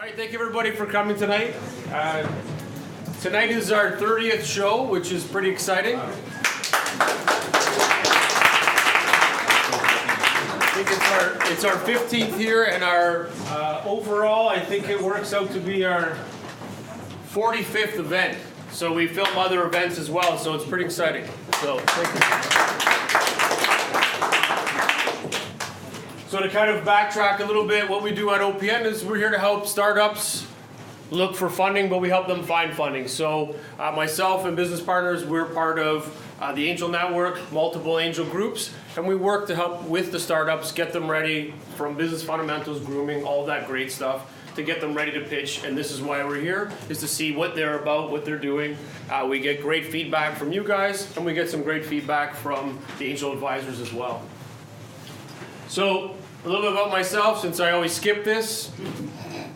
All right, thank you everybody for coming tonight. Tonight is our 30th show, which is pretty exciting. I think it's our 15th year, and our overall, I think it works out to be our 45th event. So we film other events as well, so it's pretty exciting. So thank you. So to kind of backtrack a little bit, what we do at OPN is we're here to help startups look for funding, but we help them find funding. So myself and business partners, we're part of the Angel Network, multiple angel groups, and we work to help with the startups, get them ready from business fundamentals, grooming, all that great stuff, to get them ready to pitch. And this is why we're here, is to see what they're about, what they're doing. We get great feedback from you guys, and we get some great feedback from the angel advisors as well. So a little bit about myself, since I always skip this.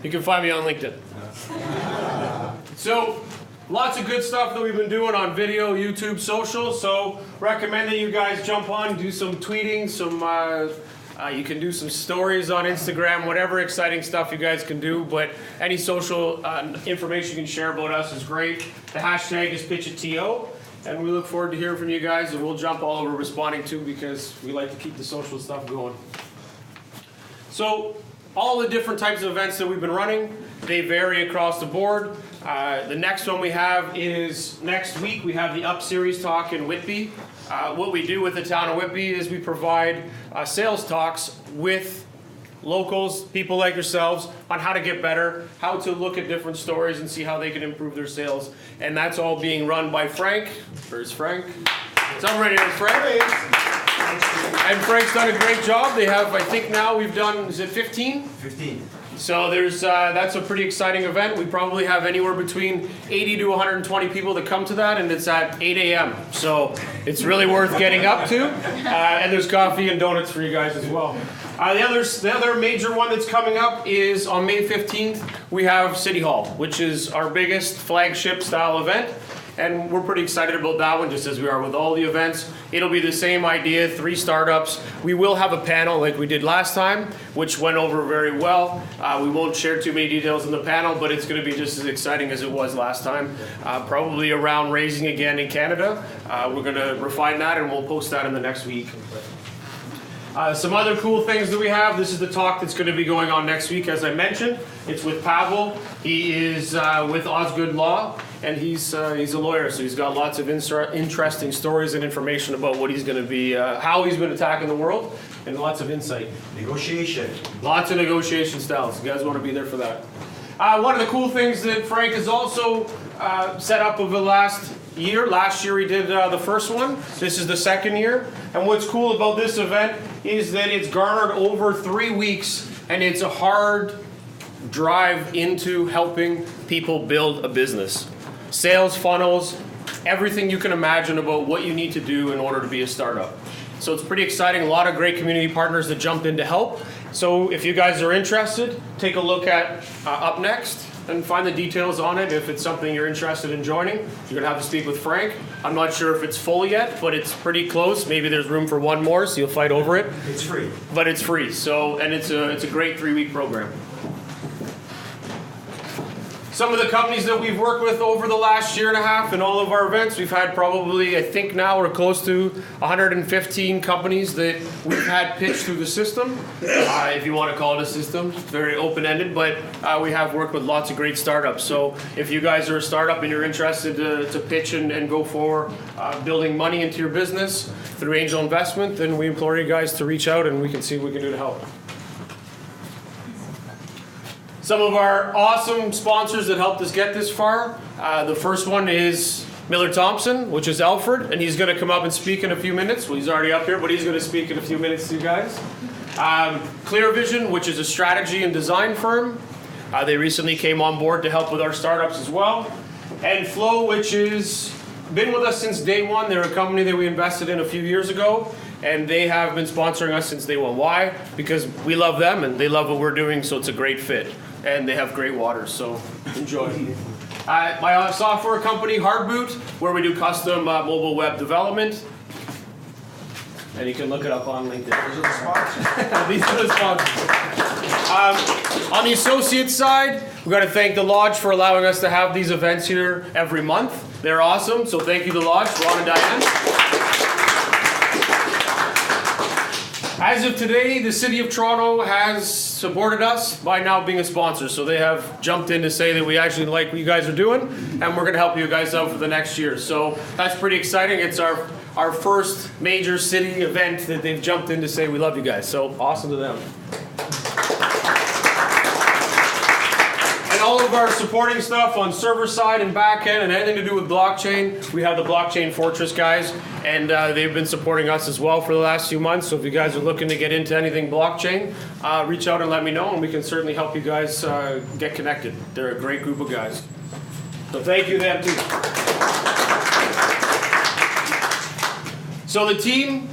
You can find me on LinkedIn. So lots of good stuff that we've been doing on video, YouTube, social. So recommend that you guys jump on, do some tweeting, you can do some stories on Instagram, whatever exciting stuff you guys can do. But any social information you can share about us is great. The hashtag is Pitchitto. And we look forward to hearing from you guys, and we'll jump all over responding to, because we like to keep the social stuff going. So all the different types of events that we've been running, they vary across the board. The next one we have is next week. We have the Up Series talk in Whitby. What we do with the town of Whitby is we provide sales talks with locals, people like yourselves, on how to get better, how to look at different stories and see how they can improve their sales. And that's all being run by Frank. Where's Frank? Somebody here, Frank. And Frank's done a great job. They have, I think now we've done, is it 15? 15. So that's a pretty exciting event. We probably have anywhere between 80 to 120 people that come to that, and it's at 8 a.m. So it's really worth getting up to. And there's coffee and donuts for you guys as well. The other major one that's coming up is on May 15th, we have City Hall, which is our biggest flagship style event. And we're pretty excited about that one, just as we are with all the events. It'll be the same idea, 3 startups. We will have a panel like we did last time, which went over very well. We won't share too many details in the panel, but it's going to be just as exciting as it was last time. Probably around raising again in Canada. We're going to refine that, and we'll post that in the next week. Some other cool things that we have. This is the talk that's going to be going on next week, as I mentioned. It's with Pavel. He is with Osgood Law, and he's a lawyer, so he's got lots of interesting stories and information about what he's going to be, how he's been attacking the world, and lots of insight. Negotiation. Lots of negotiation styles. You guys want to be there for that. One of the cool things that Frank has also set up over the last year. Last year he did the first one. This is the second year. And what's cool about this event is that it's garnered over 3 weeks, and it's a hard drive into helping people build a business. Sales funnels, everything you can imagine about what you need to do in order to be a startup. So it's pretty exciting. A lot of great community partners that jumped in to help. So if you guys are interested, take a look at Up Next and find the details on it. If it's something you're interested in joining, you're gonna have to speak with Frank. I'm not sure if it's full yet, but it's pretty close. Maybe there's room for one more, so you'll fight over it. It's free. But it's free, so, and it's a great 3-week program. Some of the companies that we've worked with over the last year and a half in all of our events, we've had probably, I think now we're close to 115 companies that we've had pitch through the system. If you want to call it a system, it's very open-ended, but we have worked with lots of great startups. So if you guys are a startup and you're interested to pitch and go for building money into your business through angel investment, then we implore you guys to reach out and we can see what we can do to help. Some of our awesome sponsors that helped us get this far. The first one is Miller Thompson, which is Alfred, and he's going to come up and speak in a few minutes. Well, he's already up here, but he's going to speak in a few minutes to you guys. Clear Vision, which is a strategy and design firm. They recently came on board to help with our startups as well. And Flow, which has been with us since day one. They're a company that we invested in a few years ago, and they have been sponsoring us since day one. Why? Because we love them and they love what we're doing, so it's a great fit. And they have great water, so enjoy. My software company, Hardboot, where we do custom mobile web development. And you can look it up on LinkedIn. Those are the sponsors. These are the sponsors. On the associate side, we've got to thank the Lodge for allowing us to have these events here every month. They're awesome, so thank you to the Lodge, Ron and Diane. As of today, the City of Toronto has supported us by now being a sponsor, so they have jumped in to say that we actually like what you guys are doing, and we're going to help you guys out for the next year. So that's pretty exciting. It's our first major city event that they've jumped in to say we love you guys, so awesome to them. And all of our supporting stuff on server side and back end and anything to do with blockchain, we have the Blockchain Fortress guys, and they've been supporting us as well for the last few months. So if you guys are looking to get into anything blockchain, reach out and let me know, and we can certainly help you guys get connected. They're a great group of guys. So thank you to them too. So the team,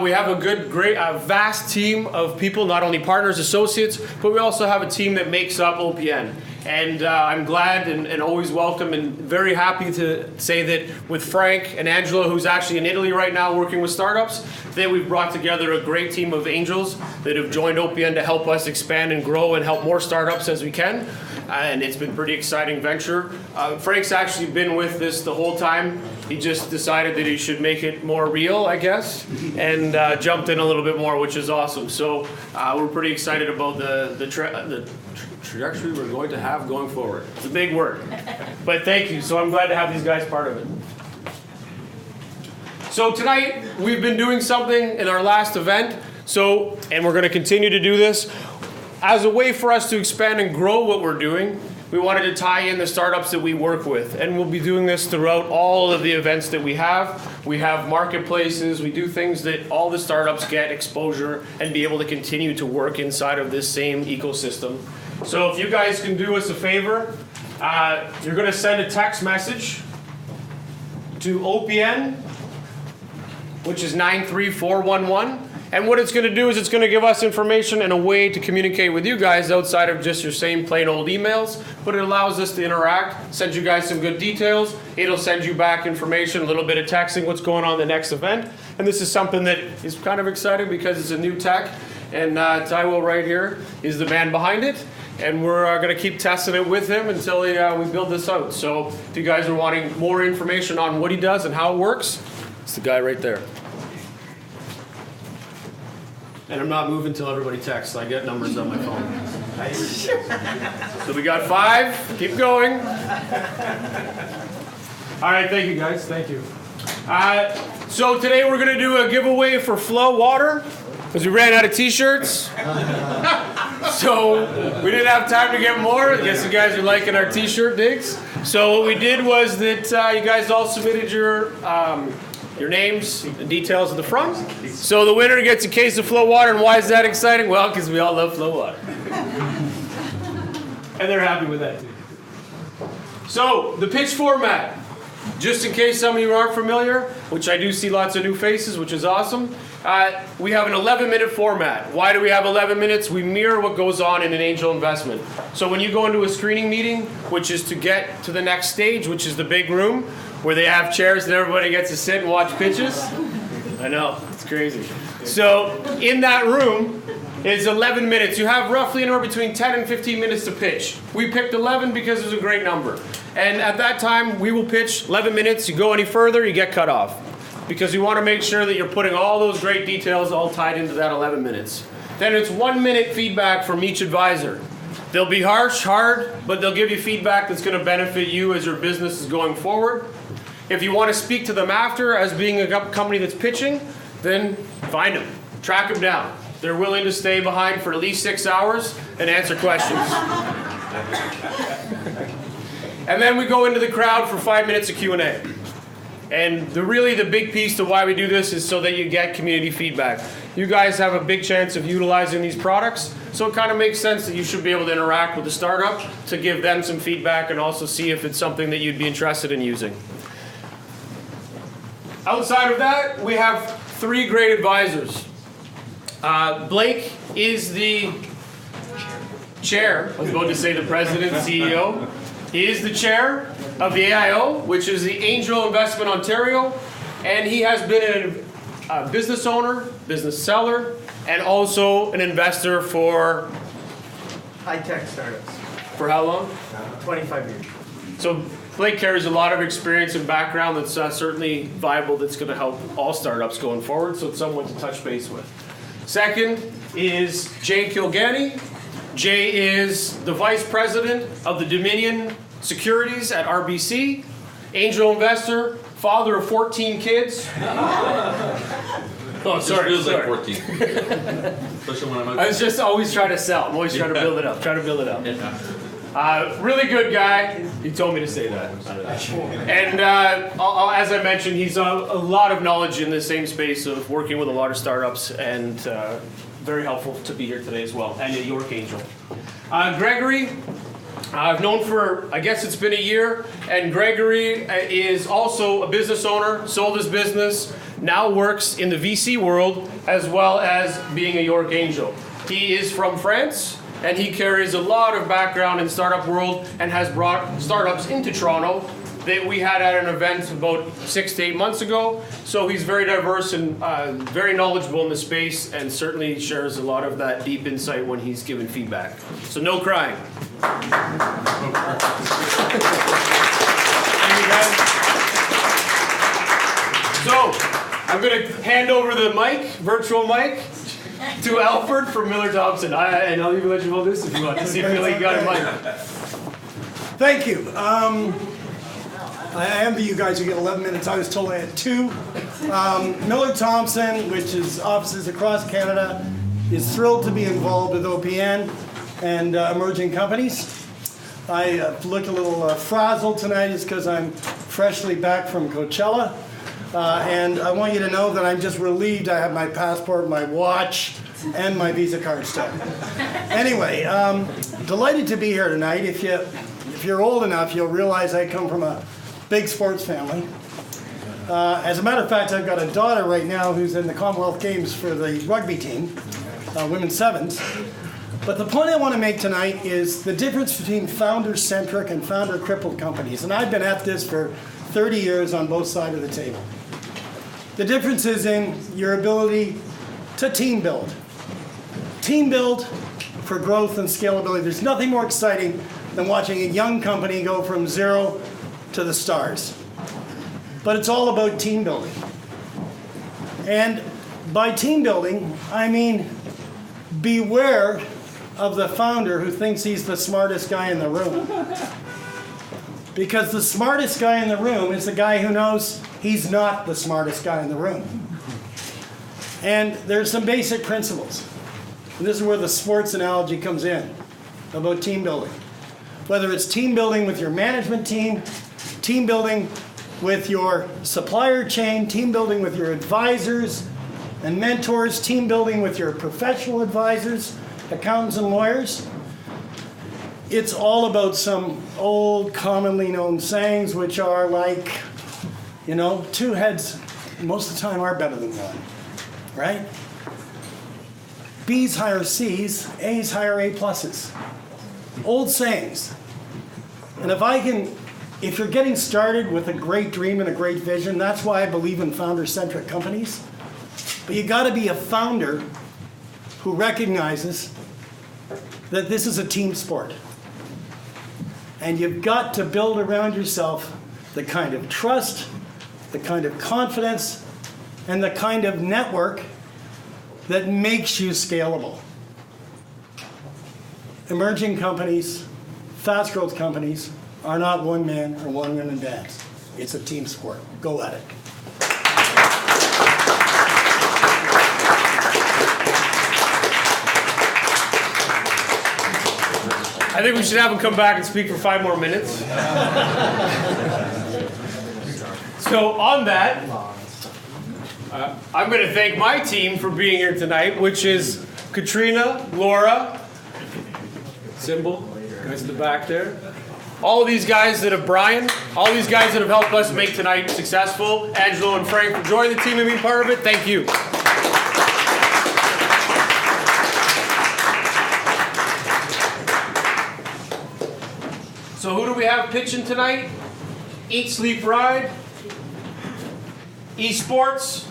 we have a vast team of people, not only partners, associates, but we also have a team that makes up OPN. And I'm glad and always welcome and very happy to say that with Frank and Angela, who's actually in Italy right now working with startups, that we've brought together a great team of angels that have joined OPN to help us expand and grow and help more startups as we can. And it's been a pretty exciting venture. Frank's actually been with this the whole time. He just decided that he should make it more real, I guess, and jumped in a little bit more, which is awesome. So we're pretty excited about the trajectory we're going to have going forward. It's a big word, but thank you. So I'm glad to have these guys part of it. So tonight we've been doing something in our last event, and we're going to continue to do this. As a way for us to expand and grow what we're doing, we wanted to tie in the startups that we work with, and we'll be doing this throughout all of the events that we have. We have marketplaces, we do things that all the startups get exposure and be able to continue to work inside of this same ecosystem. So if you guys can do us a favor, you're going to send a text message to OPN, which is 93411. And what it's going to do is it's going to give us information and a way to communicate with you guys outside of just your same plain old emails, but it allows us to interact, send you guys some good details. It'll send you back information, a little bit of texting, what's going on the next event. And this is something that is kind of exciting because it's a new tech, and Taiwo right here is the man behind it. And we're going to keep testing it with him until we build this out. So if you guys are wanting more information on what he does and how it works, it's the guy right there. And I'm not moving until everybody texts. I get numbers on my phone. So we got 5. Keep going. All right, thank you guys. Thank you. So today we're going to do a giveaway for Flow Water because we ran out of t-shirts. So we didn't have time to get more. I guess you guys are liking our t-shirt digs. So what we did was that you guys all submitted your names and details at the front. So the winner gets a case of Flow Water. And why is that exciting? Well, because we all love Flow Water. And they're happy with that too. So the pitch format, just in case some of you aren't familiar, which I do see lots of new faces, which is awesome. We have an 11-minute format. Why do we have 11 minutes? We mirror what goes on in an angel investment. So when you go into a screening meeting, which is to get to the next stage, which is the big room, where they have chairs and everybody gets to sit and watch pitches. I know, it's crazy. So in that room, it's 11 minutes. You have roughly anywhere between 10 and 15 minutes to pitch. We picked 11 because it was a great number. And at that time, we will pitch 11 minutes. You go any further, you get cut off. Because we want to make sure that you're putting all those great details all tied into that 11 minutes. Then it's 1 minute feedback from each advisor. They'll be hard, but they'll give you feedback that's going to benefit you as your business is going forward. If you want to speak to them after as being a company that's pitching, then find them, track them down. They're willing to stay behind for at least 6 hours and answer questions. And then we go into the crowd for 5 minutes of Q&A. And really the big piece to why we do this is so that you get community feedback. You guys have a big chance of utilizing these products, so it kind of makes sense that you should be able to interact with the startup to give them some feedback and also see if it's something that you'd be interested in using. Outside of that, we have 3 great advisors. Blake is the chair, I was about to say the president, CEO. He is the chair of the AIO, which is the Angel Investment Ontario, and he has been a business owner, business seller, and also an investor for high-tech startups. For how long? 25 years. So Blake carries a lot of experience and background that's certainly viable, that's going to help all startups going forward, so it's someone to touch base with. Second is Jay Kilganny. Jay is the Vice President of the Dominion Securities at RBC, angel investor, father of 14 kids. Oh, sorry. It feels like 14. Especially when I'm I was just always trying to sell. I'm always trying to build it up. Really good guy. He told me to say that. And as I mentioned, he's a lot of knowledge in the same space of working with a lot of startups, and very helpful to be here today as well. And a York Angel. Gregory, I've known for, I guess it's been a year, and Gregory is also a business owner, sold his business, now works in the VC world as well as being a York Angel. He is from France, and he carries a lot of background in startup world and has brought startups into Toronto that we had at an event about 6 to 8 months ago. So he's very diverse and very knowledgeable in the space, and certainly shares a lot of that deep insight when he's given feedback. So no crying. Thank you guys. So I'm going to hand over the mic, virtual mic, to Alfred from Miller Thompson. And I'll even let you hold this if you want to see if you really got a mic. Thank you. I envy you guys who get 11 minutes. I was told I had 2. Miller Thompson, which is offices across Canada, is thrilled to be involved with OPN and emerging companies. I look a little frazzled tonight is because I'm freshly back from Coachella. And I want you to know that I'm just relieved I have my passport, my watch, and my Visa card still. Anyway, delighted to be here tonight. If you're old enough, you'll realize I come from a big sports family. As a matter of fact, I've got a daughter right now who's in the Commonwealth Games for the rugby team, women's sevens. But the point I want to make tonight is the difference between founder-centric and founder-crippled companies. And I've been at this for 30 years on both sides of the table. The difference is in your ability to team build. Team build for growth and scalability. There's nothing more exciting than watching a young company go from 0 to the stars. But it's all about team building. And by team building, I mean beware of the founder who thinks he's the smartest guy in the room. Because the smartest guy in the room is the guy who knows he's not the smartest guy in the room. And there's some basic principles. And this is where the sports analogy comes in about team building. Whether it's team building with your management team, team building with your supplier chain, team building with your advisors and mentors, team building with your professional advisors, accountants and lawyers. It's all about some old commonly known sayings which are like, 2 heads most of the time are better than one, right? B's hire C's, A's hire A pluses. Old sayings. And if you're getting started with a great dream and a great vision, that's why I believe in founder-centric companies. But you got to be a founder who recognizes that this is a team sport. And you've got to build around yourself the kind of trust, the kind of confidence, and the kind of network that makes you scalable. Emerging companies, fast growth companies, are not one man or one woman bands. It's a team sport. Go at it. I think we should have him come back and speak for 5 more minutes. So on that, I'm going to thank my team for being here tonight, which is Katrina, Laura, Symbol, guys in the back there. All of these guys that have Brian, all these guys that have helped us make tonight successful. Angelo and Frank for joining the team and being part of it. Thank you. So who do we have pitching tonight? Eat, Sleep, Ride, Esports,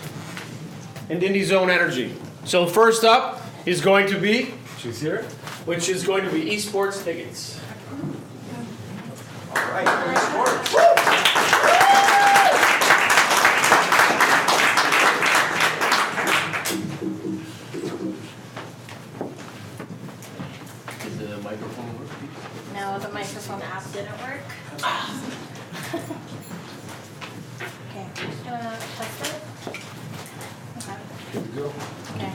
and Indie Zone Energy. So first up is going to be, she's here, which is going to be esports tickets. All right, sports. Does the microphone work? No, the microphone app didn't work. Okay, just gonna test it. Okay.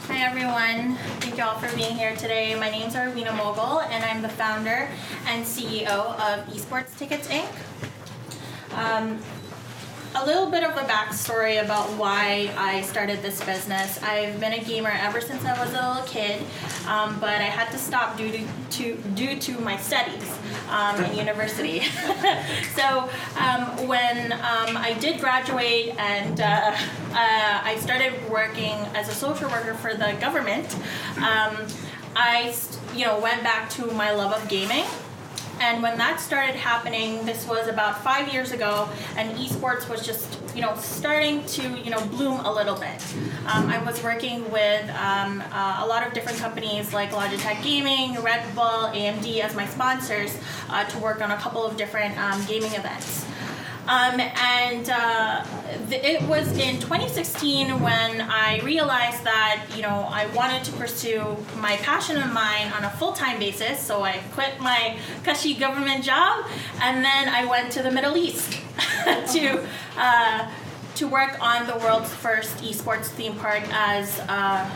Hi everyone, thank you all for being here today. My name's Arlena Mogul and I'm the founder and CEO of Esports Tickets Inc. A little bit of a backstory about why I started this business. I've been a gamer ever since I was a little kid, but I had to stop due to my studies in university. So when I did graduate and I started working as a social worker for the government, I went back to my love of gaming. And when that started happening, this was about 5 years ago, and esports was just, starting to, bloom a little bit. I was working with a lot of different companies like Logitech Gaming, Red Bull, AMD as my sponsors to work on a couple of different gaming events. It was in 2016 when I realized that, I wanted to pursue my passion of mine on a full-time basis, so I quit my cushy government job, and then I went to the Middle East to work on the world's first esports theme park as a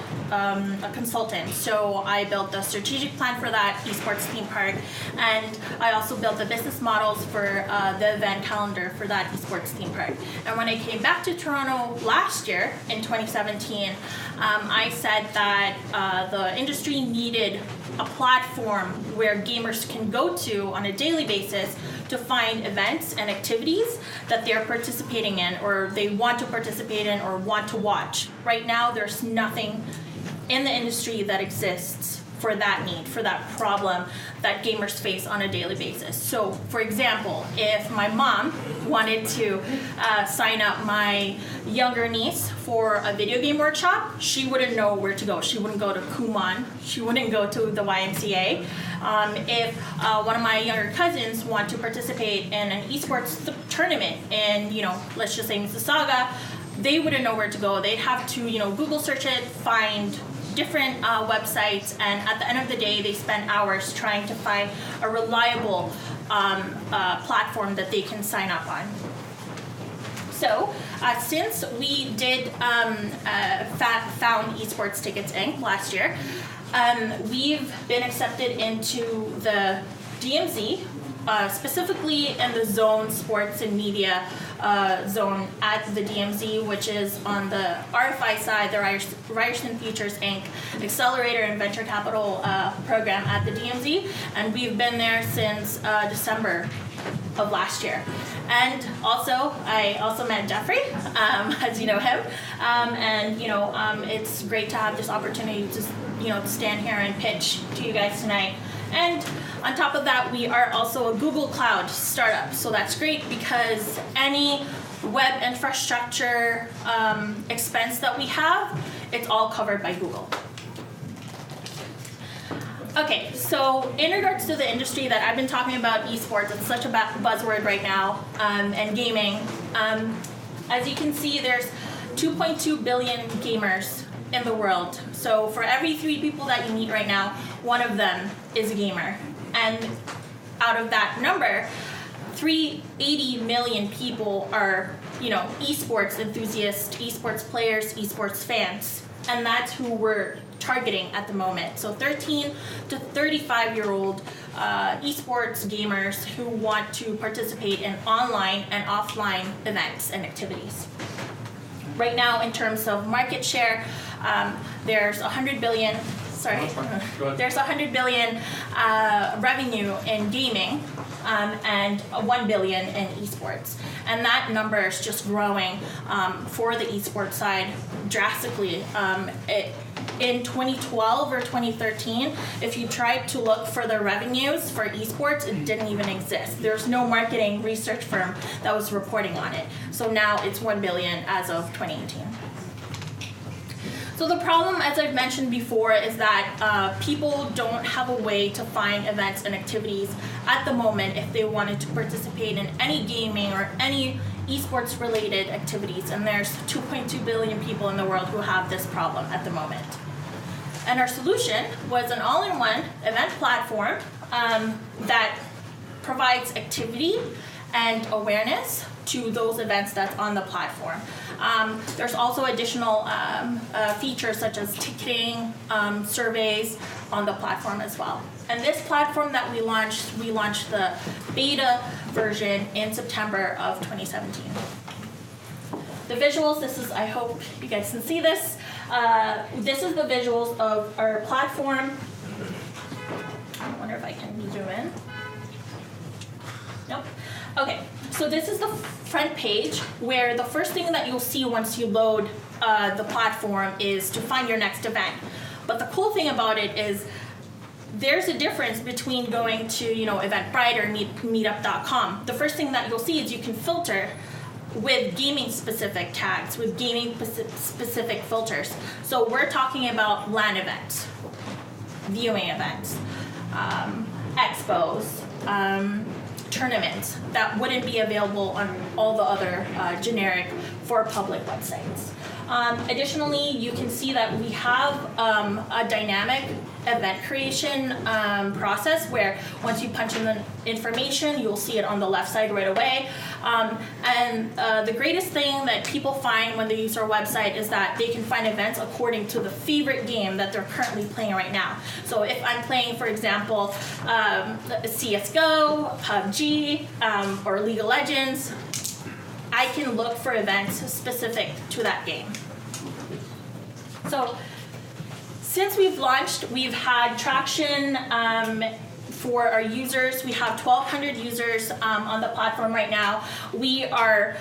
consultant. So I built the strategic plan for that esports theme park, and I also built the business models for the event calendar for that esports theme park. And when I came back to Toronto last year in 2017, I said that the industry needed a platform where gamers can go to on a daily basis to find events and activities that they're participating in or they want to participate in or want to watch. Right now, there's nothing in the industry that exists for that need, for that problem that gamers face on a daily basis. So, for example, if my mom wanted to sign up my younger niece for a video game workshop, she wouldn't know where to go. She wouldn't go to Kumon. She wouldn't go to the YMCA. If one of my younger cousins want to participate in an esports tournament in, let's just say Mississauga, they wouldn't know where to go. They'd have to, Google search it, find different websites, and at the end of the day, they spend hours trying to find a reliable platform that they can sign up on. So, since we did found Esports Tickets Inc. last year, we've been accepted into the DMZ, specifically in the zone sports and media zone at the DMZ, which is on the RFI side, the Ryerson Futures Inc. Accelerator and Venture Capital program at the DMZ, and we've been there since December of last year. And also, I also met Jeffrey, as you know him, and it's great to have this opportunity to to stand here and pitch to you guys tonight. And on top of that, we are also a Google Cloud startup, so that's great because any web infrastructure expense that we have, it's all covered by Google. Okay, so in regards to the industry that I've been talking about, esports, it's such a buzzword right now, and gaming. As you can see, there's 2.2 billion gamers in the world. So for every 3 people that you meet right now, one of them is a gamer. And out of that number, 380 million people are, esports enthusiasts, esports players, esports fans. And that's who we're targeting at the moment. So 13 to 35-year-old esports gamers who want to participate in online and offline events and activities. Right now, in terms of market share, there's 100 billion. There's 100 billion revenue in gaming and 1 billion in esports, and that number is just growing for the esports side drastically. In 2012 or 2013, if you tried to look for the revenues for esports, it didn't even exist. There's no marketing research firm that was reporting on it. So now it's 1 billion as of 2018. So the problem, as I've mentioned before, is that people don't have a way to find events and activities at the moment if they wanted to participate in any gaming or any esports related activities, and there's 2.2 billion people in the world who have this problem at the moment. And our solution was an all-in-one event platform that provides activity and awareness to those events that's on the platform. There's also additional features such as ticketing, surveys on the platform as well. And this platform that we launched the beta version in September of 2017. The visuals, I hope you guys can see this. This is the visuals of our platform. I wonder if I can zoom in. Nope. Okay, so this is the front page where the first thing that you'll see once you load the platform is to find your next event. But the cool thing about it is there's a difference between going to Eventbrite or meetup.com. The first thing that you'll see is you can filter with gaming specific tags, with gaming specific filters. So we're talking about LAN events, viewing events, expos, tournaments that wouldn't be available on all the other generic for public websites. Additionally, you can see that we have a dynamic event creation process where once you punch in the information, you'll see it on the left side right away. And the greatest thing that people find when they use our website is that they can find events according to the favorite game that they're currently playing right now. So if I'm playing, for example, CSGO, PUBG, or League of Legends, I can look for events specific to that game. So since we've launched, we've had traction for our users. We have 1,200 users on the platform right now. We are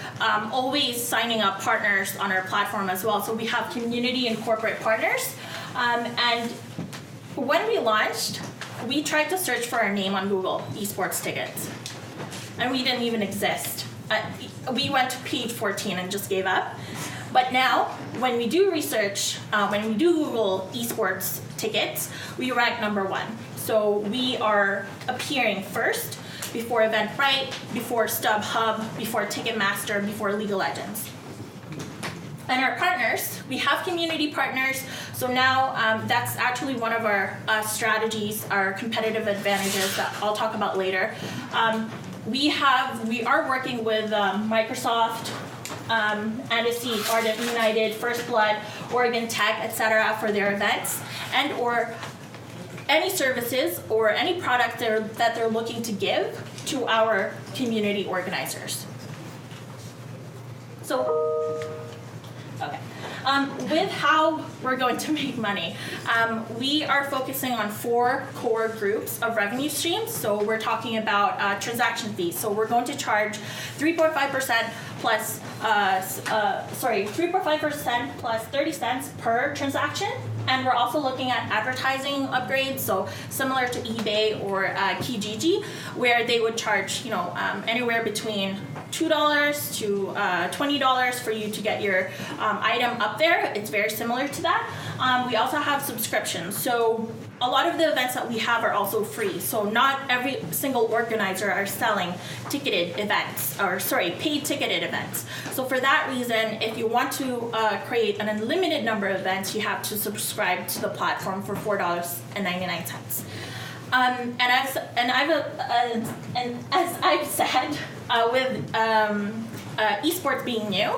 always signing up partners on our platform as well. So we have community and corporate partners. And when we launched, we tried to search for our name on Google, esports tickets. And we didn't even exist. We went to page 14 and just gave up. But now, when we do research, when we do Google esports tickets, we rank #1. So we are appearing first before Eventbrite, before StubHub, before Ticketmaster, before League of Legends. And our partners, we have community partners. So now that's actually one of our strategies, our competitive advantages that I'll talk about later. We are working with Microsoft, Attendees, Ardent United, First Blood, Oregon Tech, etc. for their events, and or any services or any product that they're looking to give to our community organizers. So, okay. With how we're going to make money, we are focusing on 4 core groups of revenue streams. So we're talking about transaction fees. So we're going to charge 3.5% plus 3.5% plus 30 cents per transaction. And we're also looking at advertising upgrades, so similar to eBay or Kijiji, where they would charge, anywhere between $2 to $20 for you to get your item up there. It's very similar to that. We also have subscriptions. So a lot of the events that we have are also free. So not every single organizer are selling ticketed events, paid ticketed events. So for that reason, if you want to create an unlimited number of events, you have to subscribe to the platform for $4.99. And as I've said, with esports being new,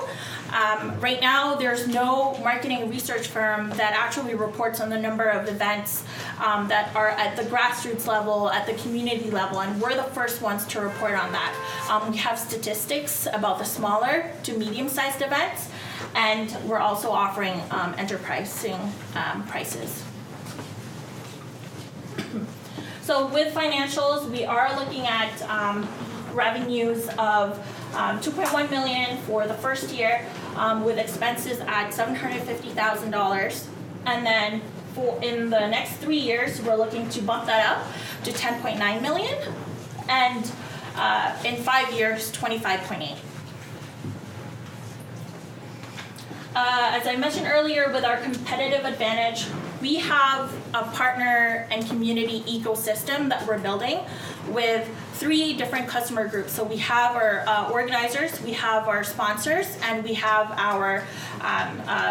right now there's no marketing research firm that actually reports on the number of events that are at the grassroots level, at the community level, and we're the first ones to report on that. We have statistics about the smaller to medium-sized events, and we're also offering enterprising prices. So with financials, we are looking at revenues of $2.1 million for the first year, with expenses at $750,000, and then in the next 3 years, we're looking to bump that up to $10.9 million, and in 5 years, $25.8. as I mentioned earlier, with our competitive advantage, we have a partner and community ecosystem that we're building with 3 different customer groups. So we have our organizers, we have our sponsors, and we have our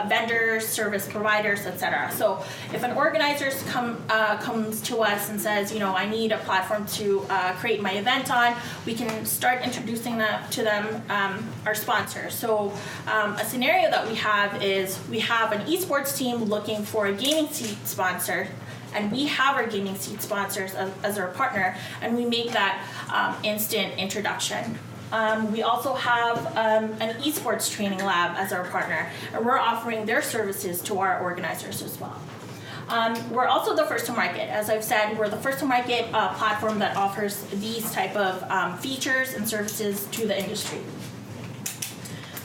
vendors, service providers, etc. So if an organizer comes to us and says, you know, I need a platform to create my event on, we can start introducing that to them, our sponsors. So a scenario that we have is we have an esports team looking for a gaming seat sponsor, and we have our gaming seat sponsors as our partner, and we make that instant introduction. We also have an esports training lab as our partner, and we're offering their services to our organizers as well. We're also the first to market. As I've said, we're the first to market platform that offers these type of features and services to the industry.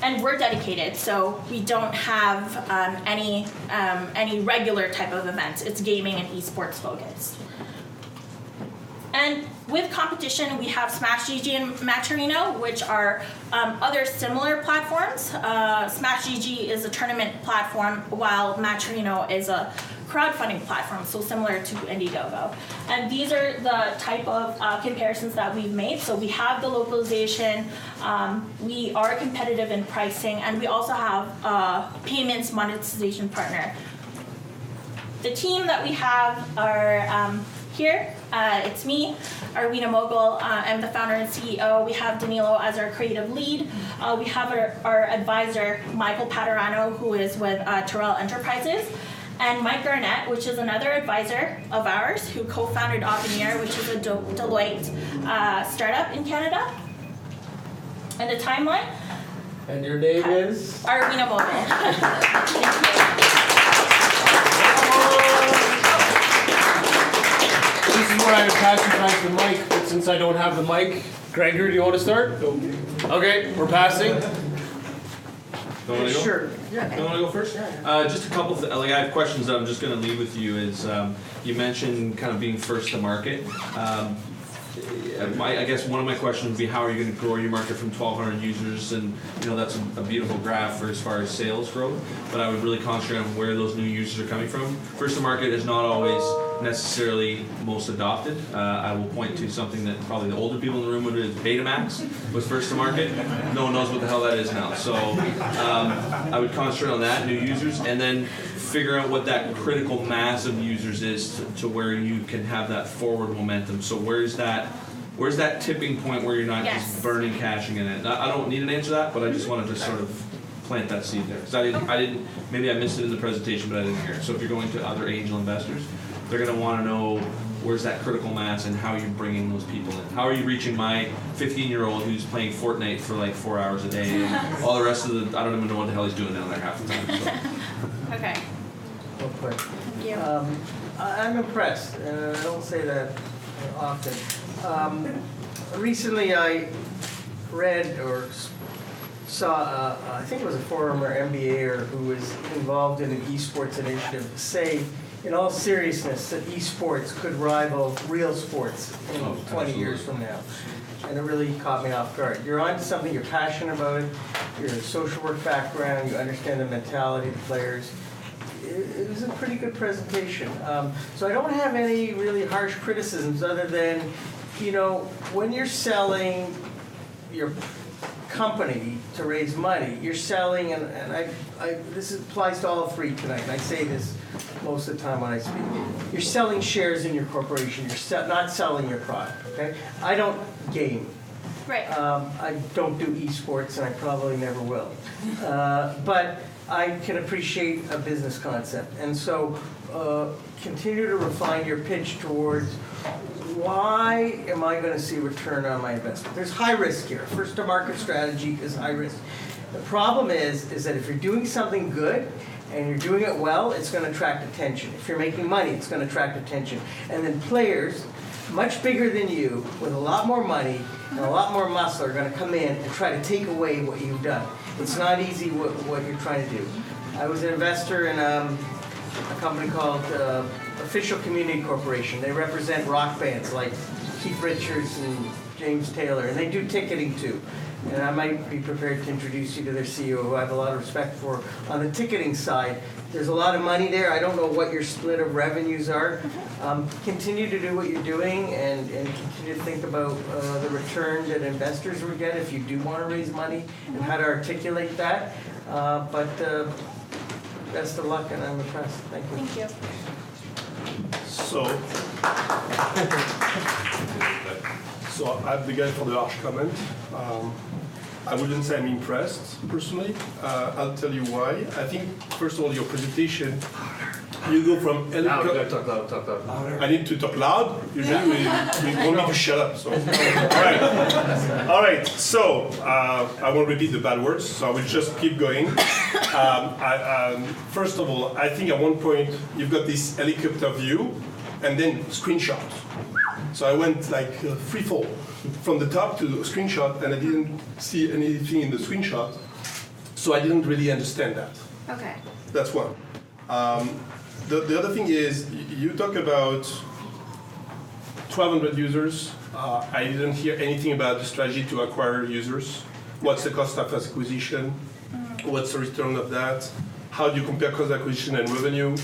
And we're dedicated, so we don't have any regular type of events. It's gaming and esports focused. And with competition, we have SmashGG and Matcherino, which are other similar platforms. SmashGG is a tournament platform, while Matcherino is a crowdfunding platform, so similar to Indiegogo. And these are the type of comparisons that we've made. So we have the localization, we are competitive in pricing, and we also have a payments monetization partner. The team that we have are here. It's me, Arwina Mogul. I'm the founder and CEO. We have Danilo as our creative lead. We have our advisor, Michael Paterano, who is with Terrell Enterprises. And Mike Garnett, which is another advisor of ours, who co-founded OPN, which is a Deloitte startup in Canada. And the timeline? And your name is? Arwina Mogul. This is where I would pass you guys the mic, but since I don't have the mic, Gregory, do you want to start? Okay, we're passing. Don't want to go? Sure. Yeah. Don't want to go first? Just a couple of I have questions that I'm just going to leave with you. Is you mentioned kind of being first to market. I guess one of my questions would be, how are you going to grow your market from 1,200 users? And you know, that's a beautiful graph for as far as sales growth. But I would really concentrate on where those new users are coming from. First to market is not always necessarily most adopted. I will point to something that probably the older people in the room would is Betamax was first to market. No one knows what the hell that is now. So I would concentrate on that, new users, and then figure out what that critical mass of users is to where you can have that forward momentum. So where's that tipping point where you're not just burning cashing in it? I don't need an answer to that, but I just wanted to sort of plant that seed there. Because I didn't, maybe I missed it in the presentation, but I didn't hear it. So if you're going to other angel investors, they're going to want to know where's that critical mass and how you're bringing those people in. How are you reaching my 15-year-old who's playing Fortnite for like 4 hours a day, and all the rest of the, I don't even know what the hell he's doing down there half the time. So. Okay. Real quick. Thank you. I'm impressed, and I don't say that often. Recently I read or saw, I think it was a former MBAer who was involved in an esports initiative say, in all seriousness, that esports could rival real sports in 20 years from now. And it really caught me off guard. You're on to something, you're passionate about it, you're a social work background, you understand the mentality of the players. It was a pretty good presentation. So I don't have any really harsh criticisms other than, you know, when you're selling your company to raise money, you're selling, and this applies to all 3 tonight, and I say this most of the time when I speak. You're selling shares in your corporation. You're not selling your product, okay? I don't game. Right. I don't do esports, and I probably never will. But I can appreciate a business concept. And so continue to refine your pitch towards why am I going to see return on my investment? There's high risk here. First to market strategy is high risk. The problem is that if you're doing something good and you're doing it well, it's going to attract attention. If you're making money, it's going to attract attention. And then players much bigger than you with a lot more money and a lot more muscle are going to come in and try to take away what you've done. It's not easy what you're trying to do. I was an investor in a company called Official Community Corporation. They represent rock bands like Keith Richards and James Taylor, and they do ticketing too. And I might be prepared to introduce you to their CEO, who I have a lot of respect for. On the ticketing side, there's a lot of money there. I don't know what your split of revenues are. Continue to do what you're doing and continue to think about the return that investors will get if you do want to raise money and how to articulate that. But best of luck, and I'm impressed. Thank you. Thank you. So I'm the guy for the harsh comment. I wouldn't say I'm impressed, personally. I'll tell you why. I think, first of all, your presentation, you go from helicopter... Talk loud. I need to talk loud? Usually we want me to shut up, so... All right, so I won't repeat the bad words, so I will just keep going. First of all, I think at one point you've got this helicopter view and then screenshot. So I went like free fall from the top to the screenshot, and I didn't see anything in the screenshot, so I didn't really understand that. Okay. That's one. The other thing is, you talk about 1,200 users. I didn't hear anything about the strategy to acquire users. What's the cost of acquisition? What's the return of that? How do you compare cost of acquisition and revenue?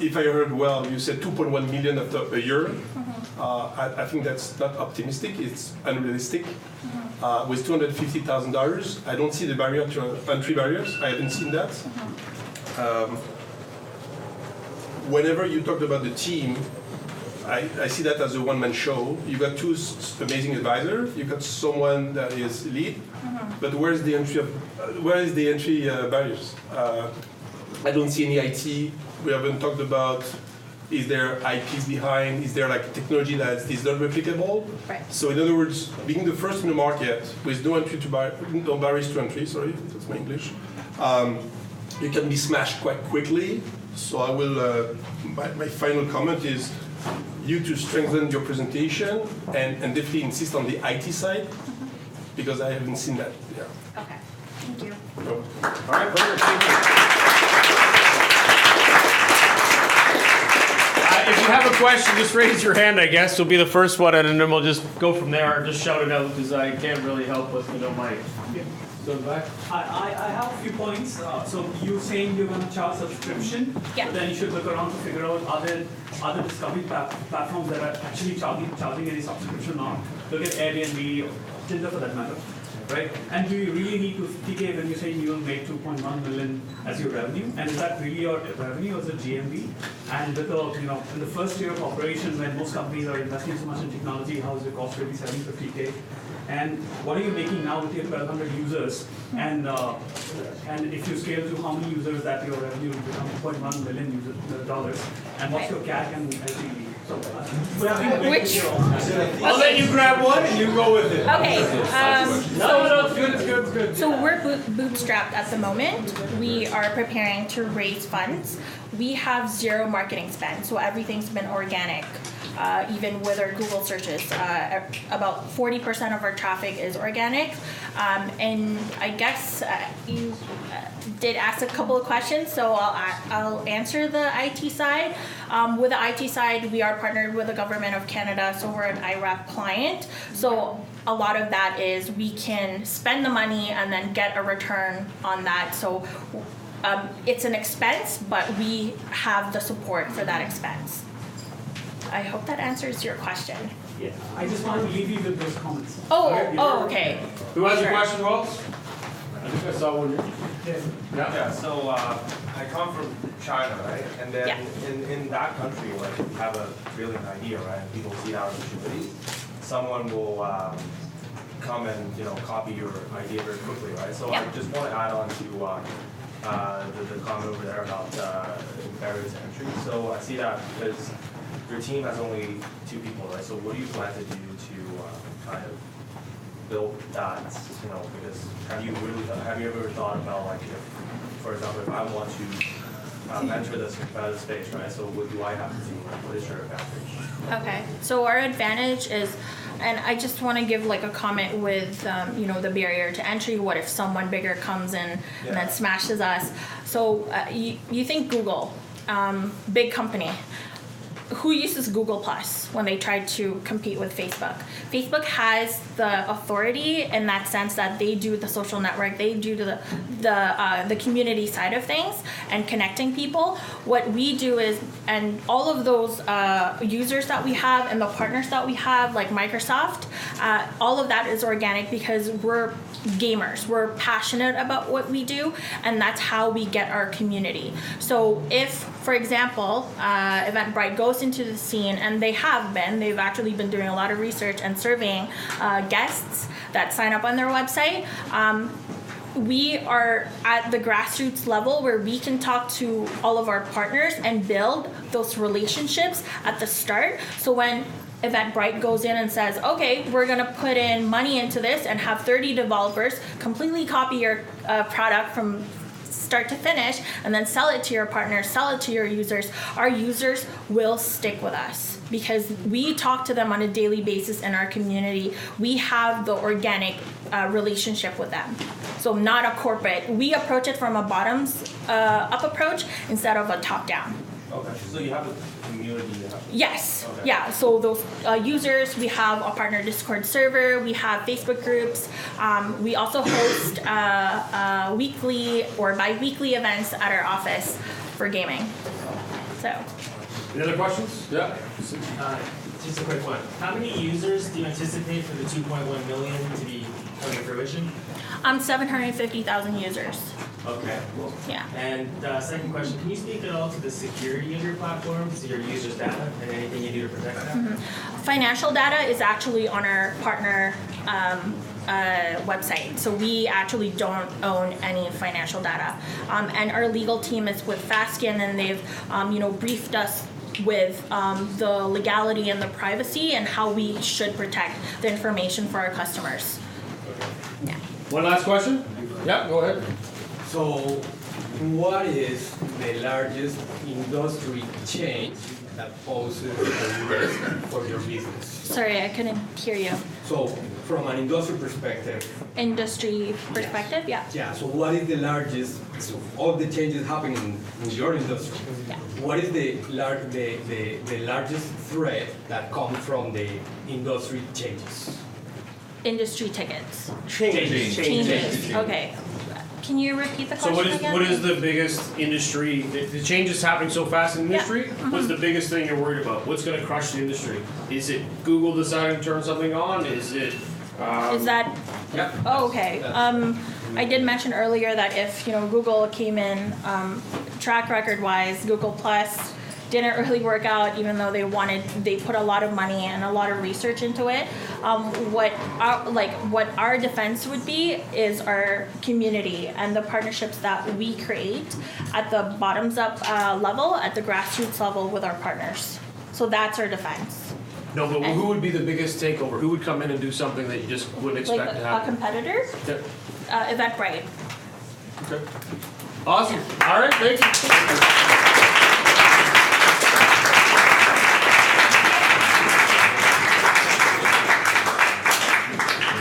If I heard well, you said 2.1 million after a year. I think that's not optimistic, it's unrealistic. With $250,000, I don't see the barrier to entry barriers. I haven't seen that. Whenever you talked about the team, I see that as a one-man show. You got two amazing advisors. You got someone that is lead, but where's the entry barriers? I don't see any IT. We haven't talked about, is there IPs behind? Is there like technology that is not replicable? Right. So in other words, being the first in the market with no barriers to entry, sorry, that's my English, you can be smashed quite quickly. So I will, my final comment is you to strengthen your presentation and definitely insist on the IT side, because I haven't seen that. Yeah. Okay. Thank you. No. All right, perfect. Thank you. If you have a question, just raise your hand, I guess. You'll be the first one, and then we'll just go from there. Just shout it out, because I can't really help with, my... Go back. I have a few points. So you're saying you're going to charge subscription, Yeah. but then you should look around to figure out other discovery platforms that are actually charging any subscription or not. Look at Airbnb or Tinder for that matter, right? And do you really need to TK when you're saying you'll make 2.1 million as your revenue? And is that really your revenue or is it GMV? And with the, in the first year of operation, when most companies are investing so much in technology, how is your cost really 750K? And what are you making now with your 1,200 users? And if you scale to how many users, that your revenue will become $2.1 million dollars. And what's your CAC and LTV? Which? I'll let you grab one and you go with it. Okay. No, it's good. So we're bootstrapped at the moment. We are preparing to raise funds. We have zero marketing spend, so everything's been organic. Even with our Google searches, about 40% of our traffic is organic. And I guess you did ask a couple of questions, so I'll answer the IT side. With the IT side, we are partnered with the Government of Canada, so we're an IRAP client. So a lot of that is we can spend the money and then get a return on that. So it's an expense, but we have the support for that expense. I hope that answers your question. Yeah, I just want to leave you with those comments. Okay. Who has a Sure. question, Wells? I think I saw one here. Yeah, so I come from China, right? And then Yeah. in that country, like, you have a brilliant idea, right? And people see that opportunity. Someone will come and, copy your idea very quickly, right? So Yeah. I just want to add on to the comment over there about barriers to entry. So I see that because your team has only 2 people, right? So what do you plan to do to kind of build that, because have you ever thought about, like, if, for example, if I want to enter this competitive space, right? So what do I have to do? What is your advantage? Okay, so our advantage is, and I just want to give like a comment with, the barrier to entry. What if someone bigger comes in and then smashes us? So you think Google, big company. who uses Google Plus when they tried to compete with Facebook? Facebook has the authority in that sense that they do the social network, they do the community side of things and connecting people. What we do is, and all of those users that we have and the partners that we have, like Microsoft, all of that is organic because we're gamers. We're passionate about what we do, and that's how we get our community. So if, for example, Eventbrite goes into the scene, and they've actually been doing a lot of research and surveying guests that sign up on their website. We are at the grassroots level where we can talk to all of our partners and build those relationships at the start. So when Eventbrite goes in and says, okay, we're going to put in money into this and have 30 developers completely copy your product from start to finish and then sell it to your partners, sell it to your users, our users will stick with us because we talk to them on a daily basis in our community. We have the organic relationship with them. So not a corporate. We approach it from a bottoms up approach instead of a top down. Okay, so you have a community. Yes. Okay. Yeah. So those users, we have a partner Discord server. We have Facebook groups. We also host weekly or bi-weekly events at our office for gaming. So. Any other questions? Yeah. Just a quick one. How many users do you anticipate for the 2.1 million to be coming to fruition? 750,000 users. Okay, cool. Yeah. And second question, can you speak at all to the security of your platform, to your users' data, and anything you do to protect that? Mm-hmm. Financial data is actually on our partner website. So we actually don't own any financial data. And our legal team is with Faskin, and they've briefed us with the legality and the privacy and how we should protect the information for our customers. Yeah. One last question? Yeah, go ahead. So, what is the largest industry change that poses a risk for your business? Sorry, I couldn't hear you. So, from an industry perspective. Industry perspective, yeah. Yeah, so what is the largest, so all the changes happening in your industry, Yeah. what is the largest threat that comes from the industry changes? Industry tickets. Changes. Okay. Can you repeat the So question again? what is the biggest industry, the changes happening so fast in the industry, Mm-hmm. what's the biggest thing you're worried about? What's going to crush the industry? Is it Google deciding to turn something on? Is it... Is that? Yeah. Oh, okay. I did mention earlier that if Google came in track record wise, Google Plus didn't really work out, even though they put a lot of money and a lot of research into it. What our defense would be is our community and the partnerships that we create at the bottoms up level, at the grassroots level with our partners. So that's our defense. No, but who would be the biggest takeover? Who would come in and do something that you just wouldn't expect Like to a happen? competitor? Yeah. Eventbrite. Okay. Awesome. All right, thank you.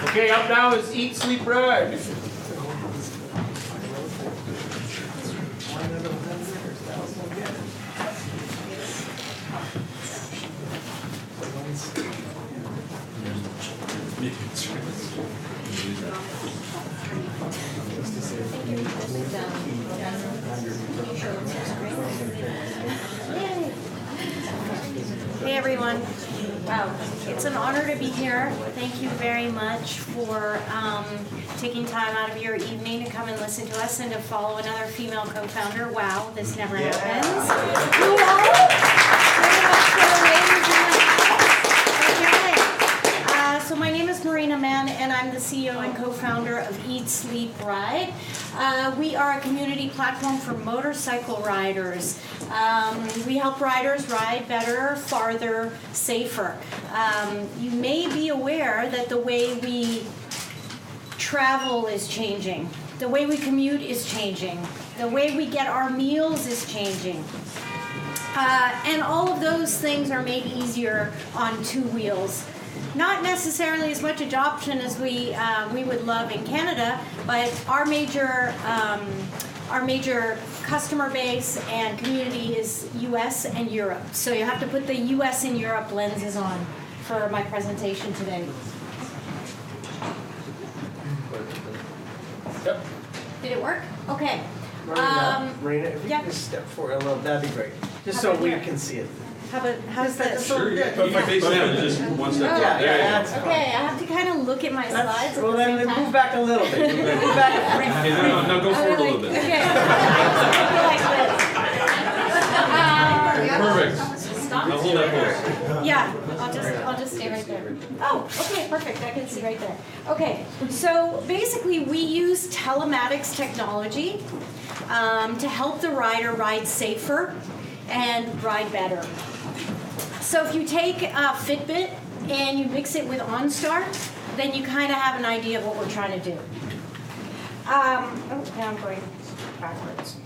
Okay, up now is Eat, Sleep, Ride. Hey everyone. It's an honor to be here. Thank you very much for taking time out of your evening to come and listen to us and to follow another female co-founder. Wow, this never happens. You all? Very much for the ladies in the house. Okay. So my name is Marina Mann, and I'm the CEO and co-founder of Eat, Sleep, Ride. We are a community platform for motorcycle riders. We help riders ride better, farther, safer. You may be aware that the way we travel is changing. The way we commute is changing. The way we get our meals is changing. And all of those things are made easier on two wheels. Not necessarily as much adoption as we would love in Canada, but our major our major customer base and community is US and Europe. So you have to put the US and Europe lenses on for my presentation today. Yep. Did it work? Okay. Marina, if you yeah. could just step forward a little, that'd be great. Just How so about we here? can see it. How's this? Sure, you can face down, just one step Oh, down. There you go. that's fine. Okay, I have to kind of look at my slides at Well, the then same time. move back a little bit. Move back. Okay, no, go forward a little bit. Okay. Perfect. Stop. Now hold that pose. Yeah, I'll just stay right there. Oh, okay, perfect. I can see right there. Okay, so basically we use telematics technology to help the rider ride safer and ride better. So if you take a Fitbit and you mix it with OnStar, then you kind of have an idea of what we're trying to do. Now I'm going backwards.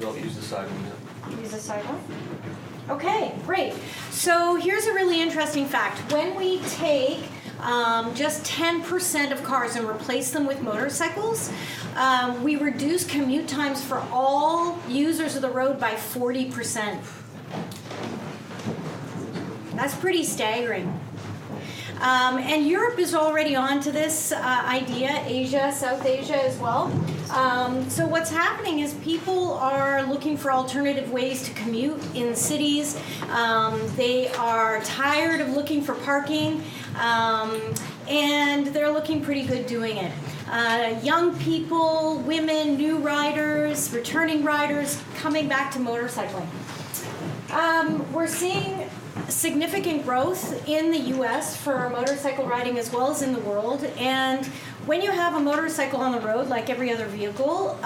You'll use the side one. Use the side one? Okay, great. So here's a really interesting fact. When we take just 10% of cars and replace them with motorcycles, we reduce commute times for all users of the road by 40%. That's pretty staggering. And Europe is already on to this idea, Asia, South Asia as well. So what's happening is people are looking for alternative ways to commute in cities. They are tired of looking for parking, and they're looking pretty good doing it. Young people, women, new riders, returning riders coming back to motorcycling. We're seeing significant growth in the US for motorcycle riding as well as in the world, and when you have a motorcycle on the road like every other vehicle,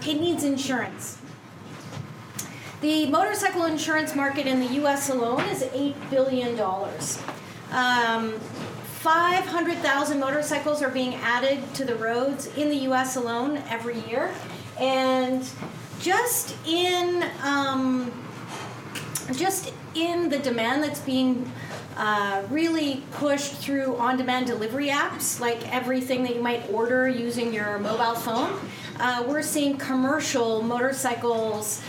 it needs insurance. The motorcycle insurance market in the US alone is $8 billion. 500,000 motorcycles are being added to the roads in the US alone every year, and just in the demand that's being really pushed through on-demand delivery apps, like everything that you might order using your mobile phone, we're seeing commercial motorcycles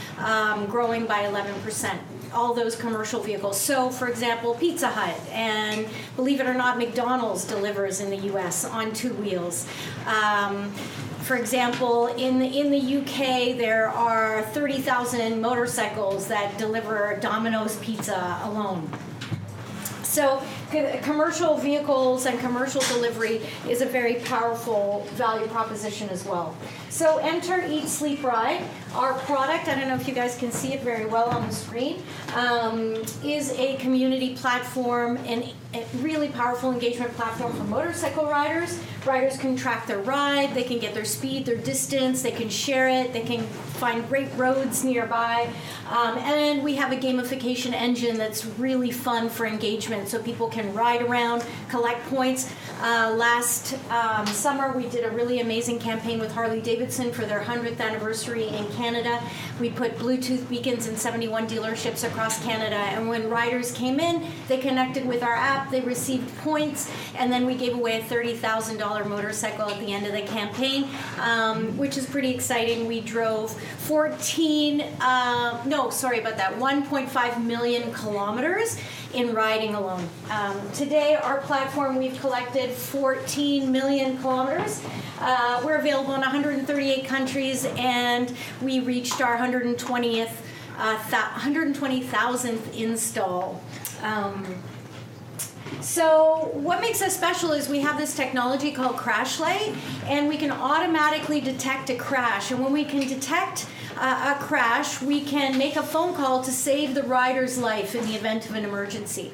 growing by 11%. All those commercial vehicles. So, for example, Pizza Hut, and believe it or not, McDonald's delivers in the U.S. on 2 wheels. For example, in the UK, there are 30,000 motorcycles that deliver Domino's Pizza alone. So commercial vehicles and commercial delivery is a very powerful value proposition as well. So enter Eat, Sleep, Ride. Our product, I don't know if you guys can see it very well on the screen, is a community platform and a really powerful engagement platform for motorcycle riders. Riders can track their ride, they can get their speed, their distance, they can share it, they can find great roads nearby. And we have a gamification engine that's really fun for engagement, so people can ride around, collect points. Last summer, we did a really amazing campaign with Harley Davidson for their 100th anniversary in Canada. We put Bluetooth beacons in 71 dealerships across Canada, and when riders came in, they connected with our app, they received points, and then we gave away a $30,000 motorcycle at the end of the campaign, which is pretty exciting. We drove 1.5 million kilometers in riding alone. Today, our platform, we've collected 14 million kilometers. We're available in 138 countries, and we reached our 120,000th install. So what makes us special is we have this technology called Crash Light, and we can automatically detect a crash. And when we can detect a crash, we can make a phone call to save the rider's life in the event of an emergency.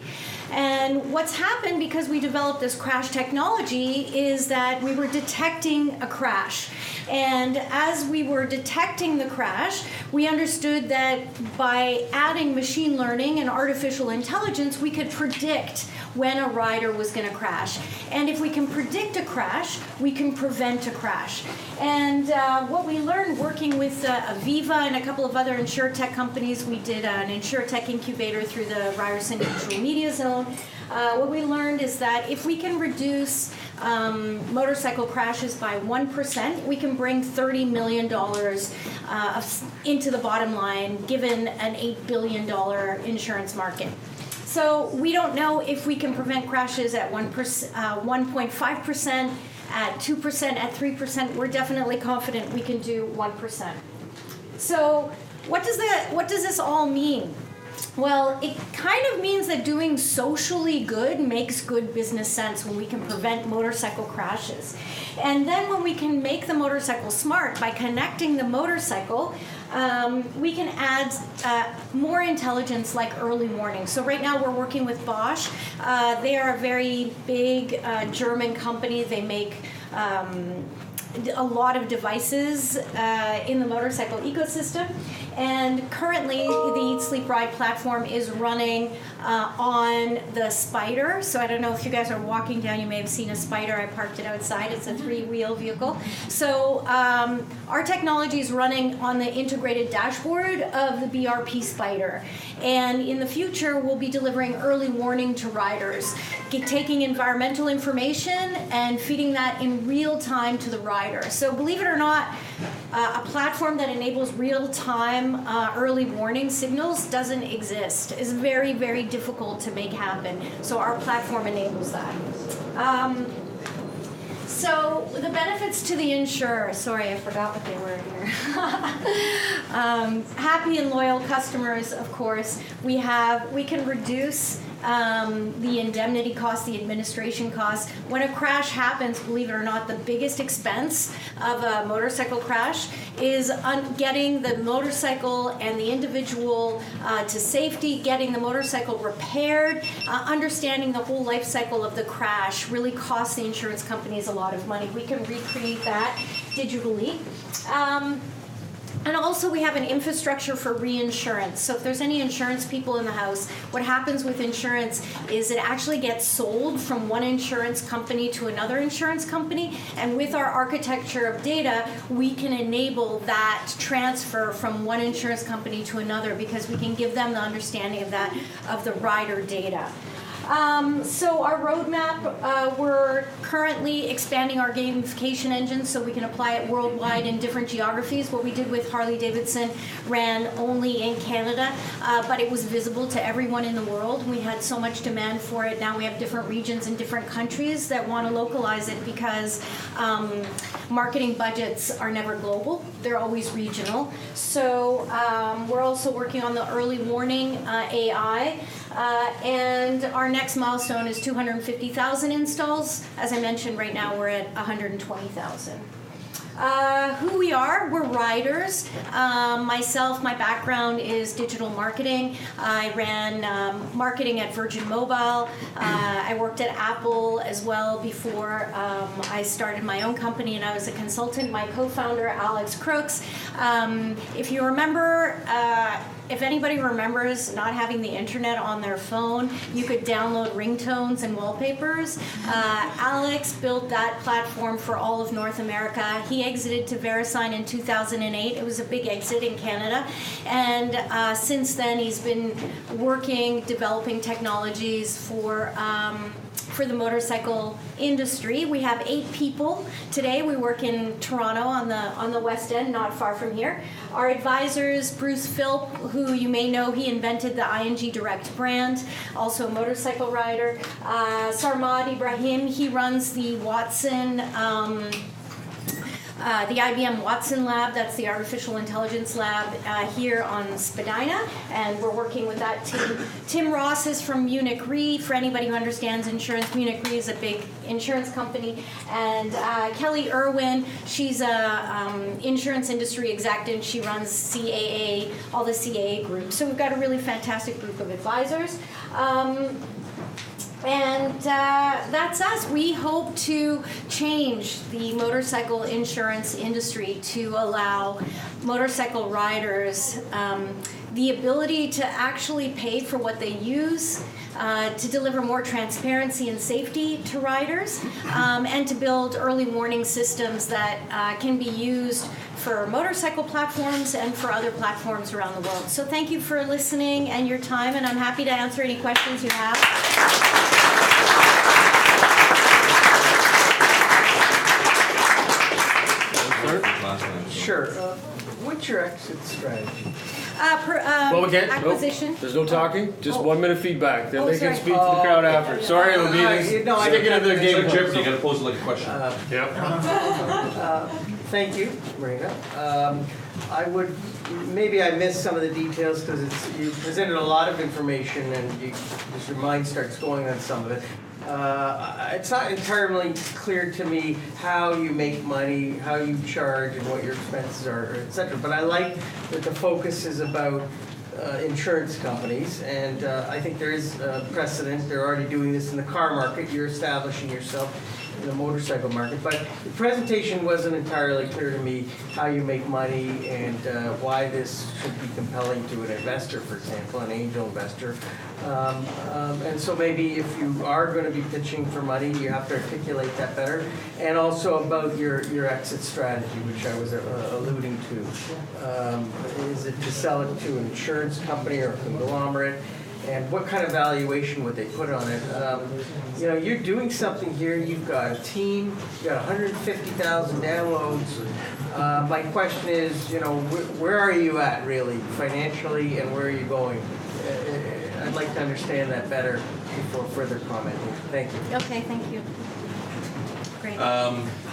And what's happened because we developed this crash technology is that we were detecting a crash. And as we were detecting the crash, we understood that by adding machine learning and artificial intelligence, we could predict when a rider was going to crash. And if we can predict a crash, we can prevent a crash. And what we learned working with Aviva and a couple of other insurtech companies, we did an insurtech incubator through the Ryerson Digital Media Zone. what we learned is that if we can reduce motorcycle crashes by 1%, we can bring $30 million into the bottom line, given an $8 billion insurance market. So we don't know if we can prevent crashes at 1.5%, at 2%, at 3%. We're definitely confident we can do 1%. So what does this all mean? Well, it kind of means that doing socially good makes good business sense when we can prevent motorcycle crashes. And then when we can make the motorcycle smart by connecting the motorcycle, we can add more intelligence like early warning. So right now we're working with Bosch. They are a very big German company. They make a lot of devices in the motorcycle ecosystem, and currently the Eat, Sleep, Ride platform is running on the Spider. So I don't know if you guys are walking down, you may have seen a Spider. I parked it outside. It's a 3-wheel vehicle. So our technology is running on the integrated dashboard of the BRP Spider, and in the future we'll be delivering early warning to riders, taking environmental information and feeding that in real time to the rider. So believe it or not, a platform that enables real-time early warning signals doesn't exist. It's very, very difficult to make happen. So our platform enables that. So the benefits to the insurer, sorry, I forgot what they were here. Happy and loyal customers, of course. We can reduce the indemnity costs, the administration costs. When a crash happens, believe it or not, the biggest expense of a motorcycle crash is getting the motorcycle and the individual to safety, getting the motorcycle repaired, understanding the whole life cycle of the crash really costs the insurance companies a lot of money. We can recreate that digitally. And also we have an infrastructure for reinsurance. So if there's any insurance people in the house, what happens with insurance is it actually gets sold from one insurance company to another insurance company. And with our architecture of data, we can enable that transfer from one insurance company to another because we can give them the understanding of that, of the rider data. So our roadmap, we're currently expanding our gamification engine so we can apply it worldwide in different geographies. What we did with Harley-Davidson ran only in Canada, but it was visible to everyone in the world. We had so much demand for it. Now we have different regions and different countries that want to localize it because marketing budgets are never global. They're always regional. So we're also working on the early warning AI. And our next milestone is 250,000 installs. As I mentioned, right now we're at 120,000. Who we are, we're riders. Myself, my background is digital marketing. I ran marketing at Virgin Mobile. I worked at Apple as well before I started my own company, and I was a consultant. My co-founder, Alex Crooks. If you remember, if anybody remembers not having the internet on their phone, you could download ringtones and wallpapers. Alex built that platform for all of North America. He exited to VeriSign in 2008. It was a big exit in Canada. And since then, he's been working, developing technologies for the motorcycle industry. We have 8 people today. We work in Toronto on the West End, not far from here. Our advisors, Bruce Philp, who you may know, he invented the ING Direct brand, also a motorcycle rider. Sarmad Ibrahim, he runs the Watson, the IBM Watson lab, that's the artificial intelligence lab here on Spadina, and we're working with that team. Tim Ross is from Munich Re. For anybody who understands insurance, Munich Re is a big insurance company. And Kelly Irwin, she's a insurance industry exec, and she runs CAA, all the CAA groups. So we've got a really fantastic group of advisors. And that's us. We hope to change the motorcycle insurance industry to allow motorcycle riders the ability to actually pay for what they use, to deliver more transparency and safety to riders, and to build early warning systems that can be used for motorcycle platforms and for other platforms around the world. So thank you for listening and your time, and I'm happy to answer any questions you have. What's your exit strategy? Well, we can't. Nope. Acquisition. There's no talking. Just Oh. 1 minute feedback. Then Oh, they can sorry. speak to the crowd after. Sorry, it'll be this. No, I Stick it in the It's game. like Jeopardy, you gotta pose it like a question. Yep. Thank you, Marina. Maybe I missed some of the details because you presented a lot of information and just your mind starts going on some of it. It's not entirely clear to me how you make money, how you charge, and what your expenses are, etc. But I like that the focus is about insurance companies, and I think there is precedent. They're already doing this in the car market. You're establishing yourself in the motorcycle market. But the presentation wasn't entirely clear to me how you make money and why this should be compelling to an investor, for example, an angel investor. And so maybe if you are going to be pitching for money, you have to articulate that better. And also about your exit strategy, which I was alluding to. Is it to sell it to an insurance company or a conglomerate? And what kind of valuation would they put on it? You're doing something here. You've got a team. You've got 150,000 downloads. My question is, where are you at really financially, and where are you going? I'd like to understand that better before further commenting. Thank you. Okay, thank you. Great.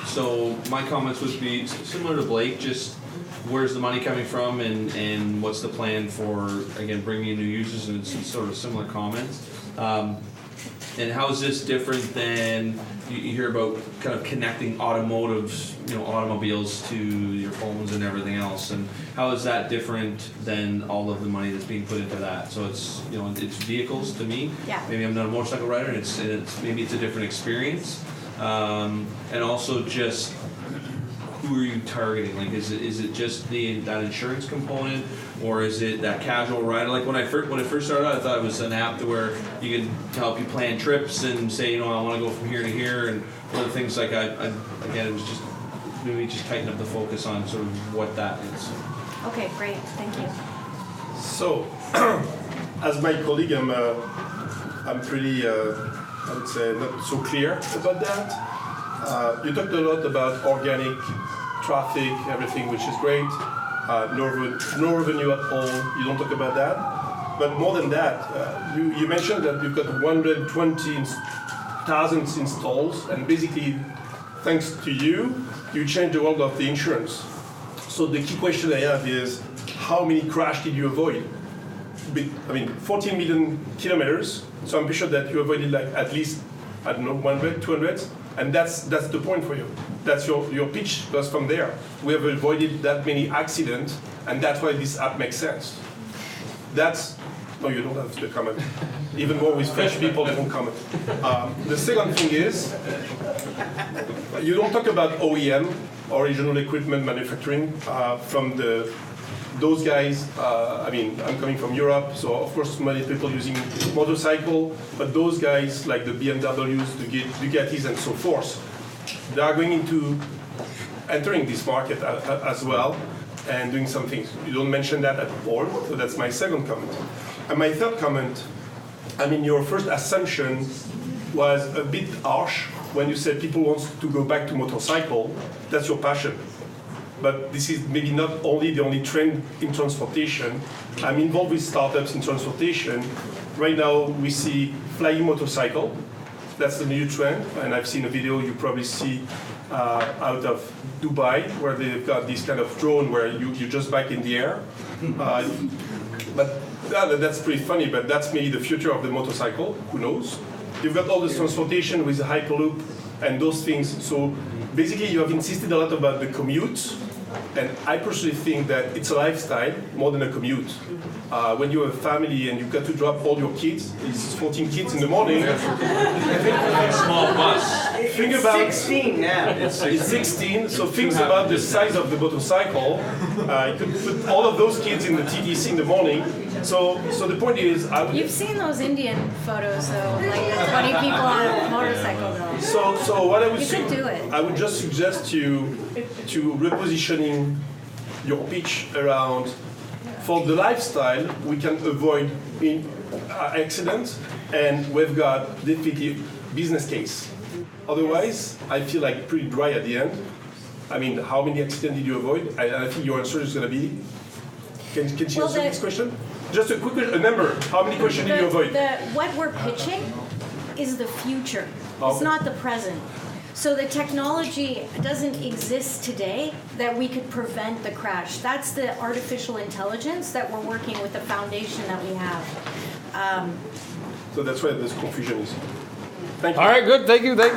So my comments would be similar to Blake, just where's the money coming from and what's the plan for, again, bringing in new users, and it's sort of similar comments. And how is this different than you hear about kind of connecting automotives, automobiles to your phones and everything else, and how is that different than all of the money that's being put into that? So it's, it's vehicles to me. Yeah. Maybe I'm not a motorcycle rider, and it's maybe it's a different experience. And also just who are you targeting? Like, is it just that insurance component, or is it that casual rider? Like when I first started out, I thought it was an app where you could help you plan trips and say, I want to go from here to here, and other things like again, it was just maybe just tighten up the focus on sort of what that is. Okay, great. Thank you. So, as my colleague, I'm pretty, I would say, not so clear about that. You talked a lot about organic traffic, everything, which is great. No revenue at all. You don't talk about that. But more than that, you mentioned that you've got 120,000 installs, and basically, thanks to you changed the world of the insurance. So the key question I have is, how many crashes did you avoid? 14 million kilometers. So I'm pretty sure that you avoided at least, 100, 200. And that's the point for you. That's your pitch goes from there. We have avoided that many accidents, and that's why this app makes sense. No, you don't have to comment. Even more with French people, they don't comment. The second thing is, you don't talk about OEM, original equipment manufacturing, from those guys. I'm coming from Europe, so of course many people using motorcycle, but those guys like the BMWs, the Ducatis, and so forth, they are going into entering this market as well and doing some things. You don't mention that at all, so that's my second comment. And my third comment, your first assumption was a bit harsh when you said people want to go back to motorcycle. That's your passion. But this is maybe not only the only trend in transportation. I'm involved with startups in transportation. Right now, we see flying motorcycle. That's the new trend. And I've seen a video you probably see out of Dubai, where they've got this kind of drone where you're just back in the air. But that's pretty funny, but that's maybe the future of the motorcycle. Who knows? You've got all this transportation with the Hyperloop and those things. So basically, you have insisted a lot about the commute. And I personally think that it's a lifestyle more than a commute. When you have a family and you've got to drop all your kids, it's 14 kids in the morning. Small bus. Think about 16 now. It's 16, so think about the size of the motorcycle. You could put all of those kids in the TTC in the morning. So the point is, You've seen those Indian photos though, like the 20 people on a motorcycle though. So what I would You could do it. I would just suggest to repositioning your pitch around, for the lifestyle, we can avoid accidents, and we've got definitely business case. Otherwise, I feel like pretty dry at the end. I mean, how many accidents did you avoid? I think your answer is going to be. Can she answer this question? Just a quick number. How many questions did you avoid? What we're pitching is the future. Okay. It's not the present. So the technology doesn't exist today that we could prevent the crash. That's the artificial intelligence that we're working with the foundation that we have. So that's where this confusion is. Thank you. All right, good. Thank you. I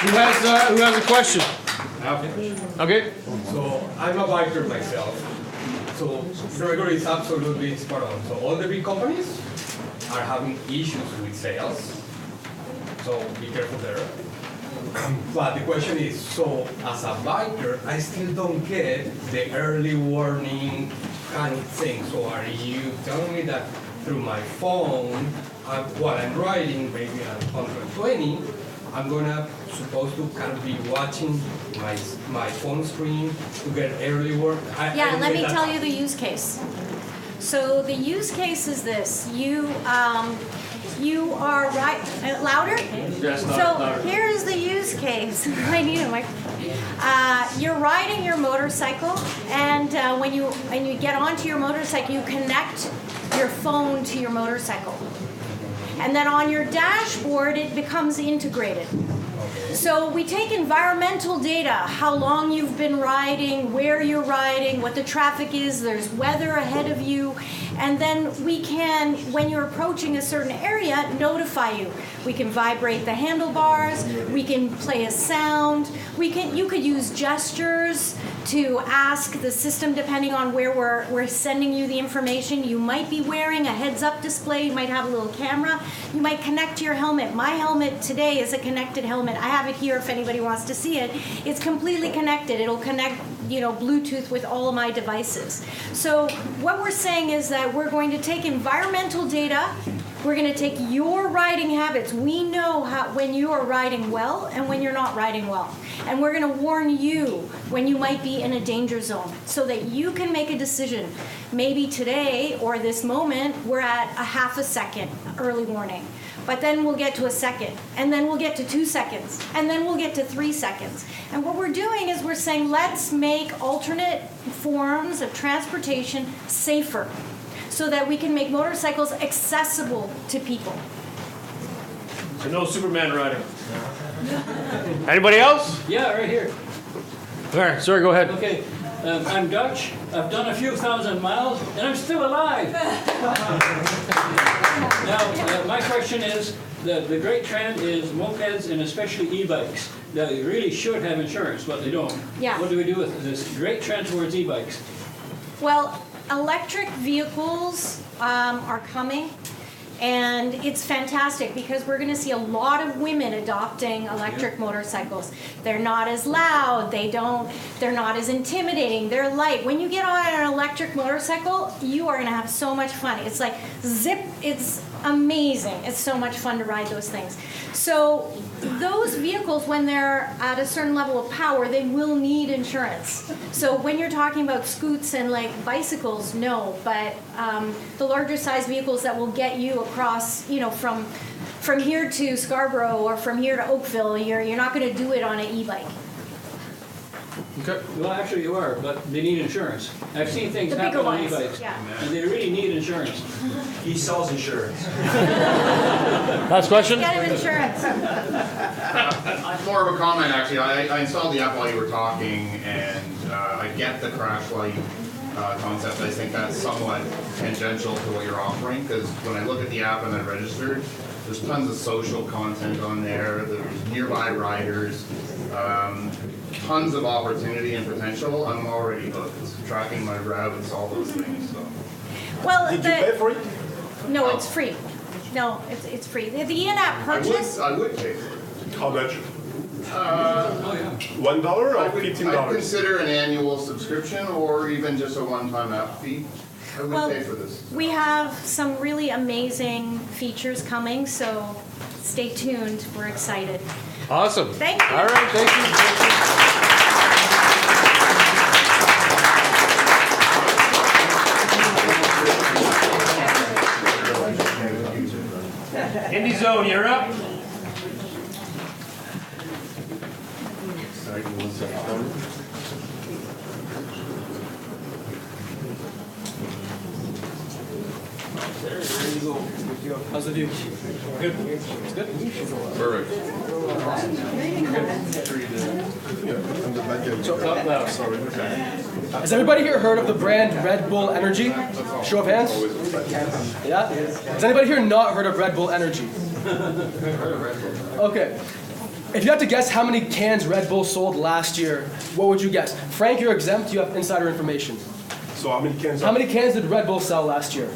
Who has a question? have a question. Okay. So I'm a biker myself. So Gregory is absolutely spot on. So all the big companies are having issues with sales. So be careful there. But the question is, so as a biker, I still don't get the early warning kind of thing. So are you telling me that through my phone, while I'm riding, maybe at 120, I'm supposed to kind of be watching my phone screen to get early work? Yeah, let me tell you the use case. So the use case is this: you are right. Louder? Yes, So here's the use case. I need a microphone. You're riding your motorcycle, and when you get onto your motorcycle, you connect your phone to your motorcycle, and then on your dashboard it becomes integrated. So we take environmental data, how long you've been riding, where you're riding, what the traffic is, there's weather ahead of you, and then we can, when you're approaching a certain area, notify you. We can vibrate the handlebars, we can play a sound, you could use gestures to ask the system, depending on where we're sending you the information. You might be wearing a heads-up display, you might have a little camera, you might connect to your helmet. My helmet today is a connected helmet. I have it here if anybody wants to see it. It's completely connected. It'll connect, Bluetooth with all of my devices. So what we're saying is that we're going to take environmental data, we're going to take your riding habits. We know when you are riding well and when you're not riding well. And we're going to warn you when you might be in a danger zone so that you can make a decision. Maybe today or this moment, we're at a half a second early warning. But then we'll get to a second, and then we'll get to 2 seconds, and then we'll get to 3 seconds. And what we're doing is we're saying, let's make alternate forms of transportation safer so that we can make motorcycles accessible to people. So no Superman riding. Anybody else? Yeah, right here. All right, sorry, go ahead. Okay, I'm Dutch. I've done a few thousand miles, and I'm still alive. Now, my question is, the great trend is mopeds and especially e-bikes. Now, they really should have insurance, but they don't. Yeah. What do we do with this great trend towards e-bikes? Well, electric vehicles are coming, and it's fantastic because we're going to see a lot of women adopting electric motorcycles. They're not as loud, they're not as intimidating, they're light. When you get on an electric motorcycle, you are going to have so much fun. It's like zip, it's amazing. It's so much fun to ride those things. So those vehicles, when they're at a certain level of power, they will need insurance. So when you're talking about scoots and like bicycles, no, but the larger size vehicles that will get you across, from here to Scarborough or from here to Oakville, you're not going to do it on an e-bike. Okay. Well, actually you are, but they need insurance. I've seen things The bigger happen on ones, e-bikes, yeah. and they really need insurance. He sells insurance. Last question? Get him insurance. More of a comment, actually. I installed the app while you were talking, and I get the crash light concept. I think that's somewhat tangential to what you're offering, because when I look at the app and I registered, there's tons of social content on there. There's nearby riders, tons of opportunity and potential. I'm already hooked. Tracking my routes, all those things. So. Well, Did you pay for it? No, it's free. No, it's free. The in-app purchase. I would pay for it. How much? $1 or I'd $15? consider an annual subscription or even just a one-time app fee. I would pay for this. We have some really amazing features coming, so stay tuned. We're excited. Awesome. Thank you. All right, thank you. Indie Zone, you're up. How's the view? Good. It's good? Perfect. Has everybody here heard of the brand Red Bull Energy? Show of hands. Yeah? Has anybody here not heard of Red Bull Energy? Okay. If you had to guess how many cans Red Bull sold last year, what would you guess? Frank, you're exempt. You have insider information. So how many cans? How many cans did Red Bull sell last year?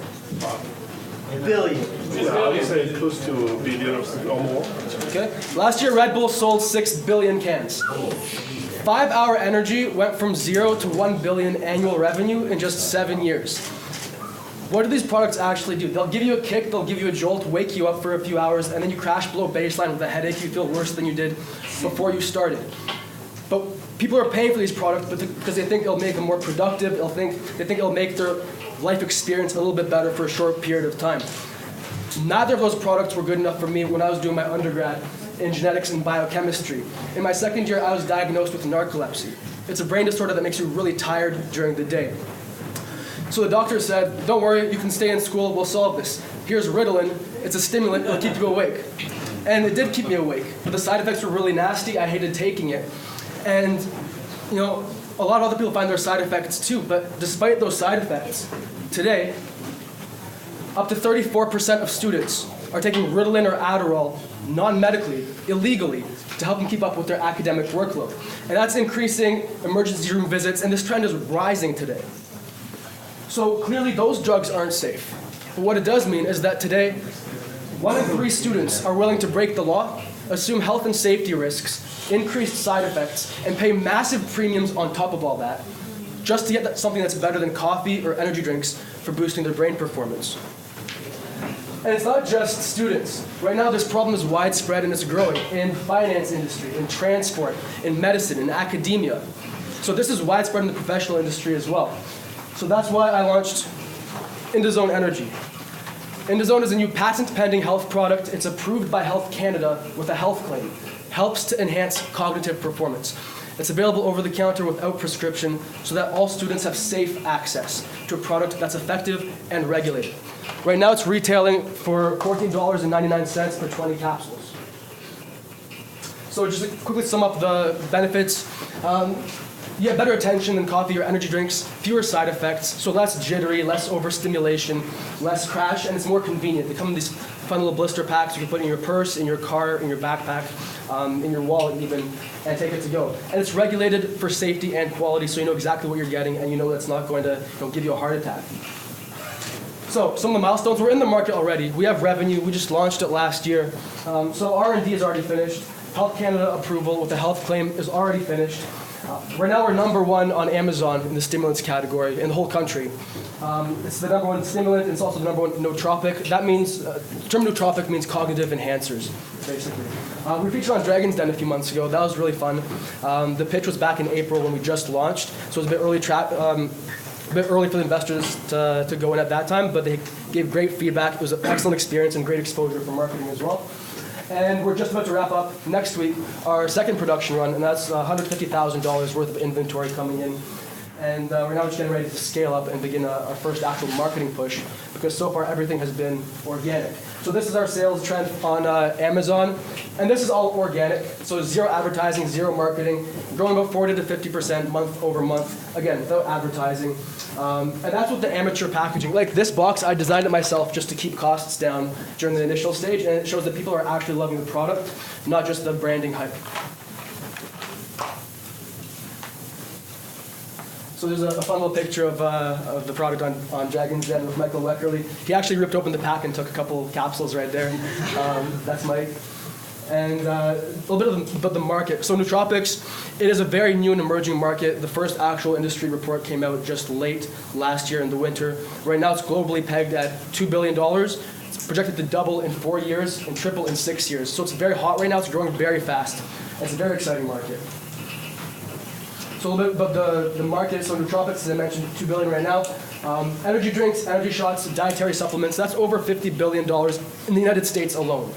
A billion. Yeah, I would say close to a billion or more. Okay. Last year, Red Bull sold 6 billion cans. 5 Hour Energy went from 0 to 1 billion annual revenue in just 7 years. What do these products actually do? They'll give you a kick, they'll give you a jolt, wake you up for a few hours, and then you crash below baseline with a headache. You feel worse than you did before you started. But people are paying for these products because they think it'll make them more productive. They think it'll make their life experience a little bit better for a short period of time. Neither of those products were good enough for me when I was doing my undergrad in genetics and biochemistry. In my second year, I was diagnosed with narcolepsy. It's a brain disorder that makes you really tired during the day. So the doctor said, don't worry, you can stay in school, we'll solve this. Here's Ritalin, it's a stimulant, it'll keep you awake. And it did keep me awake, but the side effects were really nasty, I hated taking it. And, you know, a lot of other people find their side effects too, but despite those side effects, today, up to 34% of students are taking Ritalin or Adderall non-medically, illegally, to help them keep up with their academic workload. And that's increasing emergency room visits, and this trend is rising today. So clearly those drugs aren't safe. But what it does mean is that today, 1 in 3 students are willing to break the law, assume health and safety risks, increased side effects, and pay massive premiums on top of all that, just to get something that's better than coffee or energy drinks for boosting their brain performance. And it's not just students. Right now this problem is widespread and it's growing in finance industry, in transport, in medicine, in academia. So this is widespread in the professional industry as well. So that's why I launched Indozone Energy. Indozone is a new patent-pending health product. It's approved by Health Canada with a health claim. Helps to enhance cognitive performance. It's available over the counter without prescription so that all students have safe access to a product that's effective and regulated. Right now it's retailing for $14.99 for 20 capsules. So just to quickly sum up the benefits, you have better attention than coffee or energy drinks, fewer side effects, so less jittery, less overstimulation, less crash, and it's more convenient. They come in these fun little blister packs you can put in your purse, in your car, in your backpack, in your wallet even, and take it to go. And it's regulated for safety and quality, so you know exactly what you're getting, and you know that's not going to give you a heart attack. So some of the milestones, we're in the market already. We have revenue, we just launched it last year. So R&D is already finished. Health Canada approval with the health claim is already finished. Right now we're #1 on Amazon in the stimulants category in the whole country. It's the #1 stimulant, and it's also the #1 nootropic. That means, the term nootropic means cognitive enhancers, basically. We featured on Dragon's Den a few months ago. That was really fun. The pitch was back in April when we just launched, so it was a bit early for the investors to go in at that time, but they gave great feedback. It was an excellent experience and great exposure for marketing as well. And we're just about to wrap up next week our second production run, and that's $150,000 worth of inventory coming in. And we're now just getting ready to scale up and begin our first actual marketing push, because so far everything has been organic. So this is our sales trend on Amazon, and this is all organic. So 0 advertising, 0 marketing, growing about 40 to 50% month over month, again, without advertising. And that's with the amateur packaging. Like this box, I designed it myself just to keep costs down during the initial stage, and it shows that people are actually loving the product, not just the branding hype. So there's a fun little picture of the product on Dragon's Den with Michael Weckerly. He actually ripped open the pack and took a couple capsules right there. That's Mike. And a little bit about the market. So nootropics, it is a very new and emerging market. The first actual industry report came out just late last year in the winter. Right now it's globally pegged at $2 billion. It's projected to double in 4 years and triple in 6 years. So it's very hot right now. It's growing very fast. It's a very exciting market. So a little bit about the market. So nootropics, as I mentioned, $2 billion right now. Energy drinks, energy shots, dietary supplements, that's over $50 billion in the United States alone.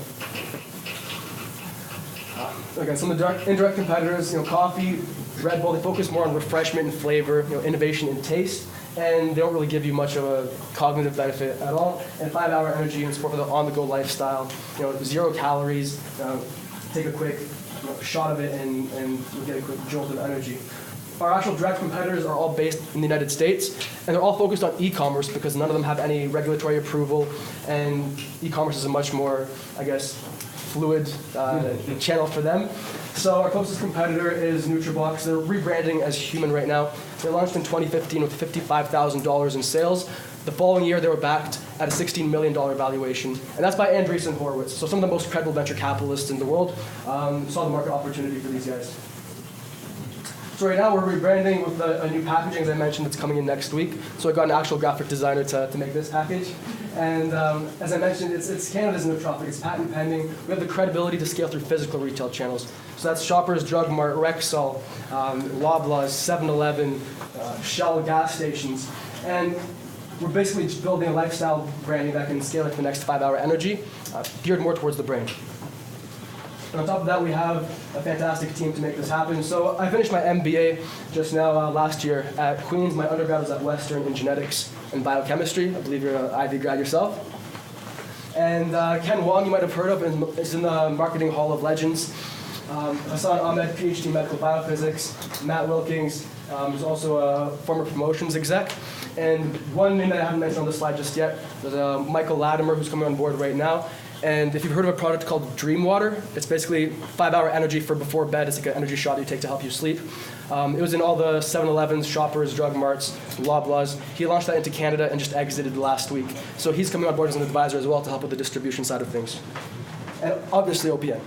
Again, some of the indirect competitors, coffee, Red Bull, they focus more on refreshment and flavor, innovation and taste. and they don't really give you much of a cognitive benefit at all. And 5-hour energy and sport with an on-the-go lifestyle, 0 calories, take a quick shot of it and you'll get a quick jolt of energy. Our actual direct competitors are all based in the United States, and they're all focused on e-commerce because none of them have any regulatory approval, and e-commerce is a much more, I guess, fluid channel for them. So our closest competitor is NutriBox. They're rebranding as Human right now. They launched in 2015 with $55,000 in sales. The following year, they were backed at a $16 million valuation, and that's by Andreessen Horowitz. So some of the most credible venture capitalists in the world saw the market opportunity for these guys. So right now we're rebranding with a new packaging, as I mentioned, that's coming in next week. So I got an actual graphic designer to make this package. And as I mentioned, it's Canada's nootropic, it's patent pending. We have the credibility to scale through physical retail channels. So that's Shoppers, Drug Mart, Rexall, Loblaws, 7-Eleven, Shell gas stations. And we're basically just building a lifestyle branding that can scale it for the next 5-hour energy, geared more towards the brain. And on top of that, we have a fantastic team to make this happen. So I finished my MBA just now last year at Queen's. My undergrad was at Western in genetics and biochemistry. I believe you're an Ivy grad yourself. And Ken Wong, you might have heard of, is in the Marketing Hall of Legends. Hassan Ahmed, PhD in medical biophysics. Matt Wilkins, who's also a former promotions exec. And one name that I haven't mentioned on the slide just yet is Michael Latimer, who's coming on board right now. And if you've heard of a product called Dream Water, it's basically 5-hour energy for before bed. It's like an energy shot you take to help you sleep. It was in all the 7-Elevens, Shoppers, Drug Marts, Loblaws. He launched that into Canada and just exited last week. So he's coming on board as an advisor as well to help with the distribution side of things. And obviously OPN.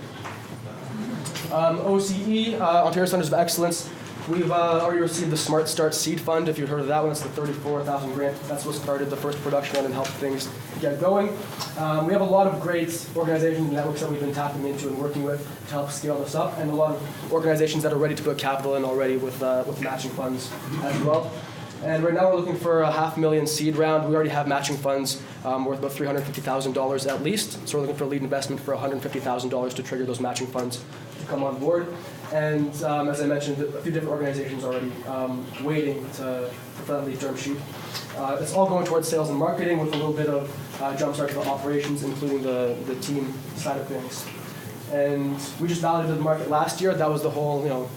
OCE, Ontario Centers of Excellence. We've already received the Smart Start Seed Fund. If you've heard of that one, it's the $34,000 grant. That's what started the first production run and helped things get going. We have a lot of great organizations and networks that we've been tapping into and working with to help scale this up, and a lot of organizations that are ready to put capital in already with matching funds as well. And right now we're looking for a $500,000 seed round. We already have matching funds worth about $350,000 at least. So we're looking for a lead investment for $150,000 to trigger those matching funds to come on board. And as I mentioned, a few different organizations already waiting for that lead term sheet. It's all going towards sales and marketing with a little bit of jumpstart to the operations, including the team side of things. And we just validated the market last year. That was the whole,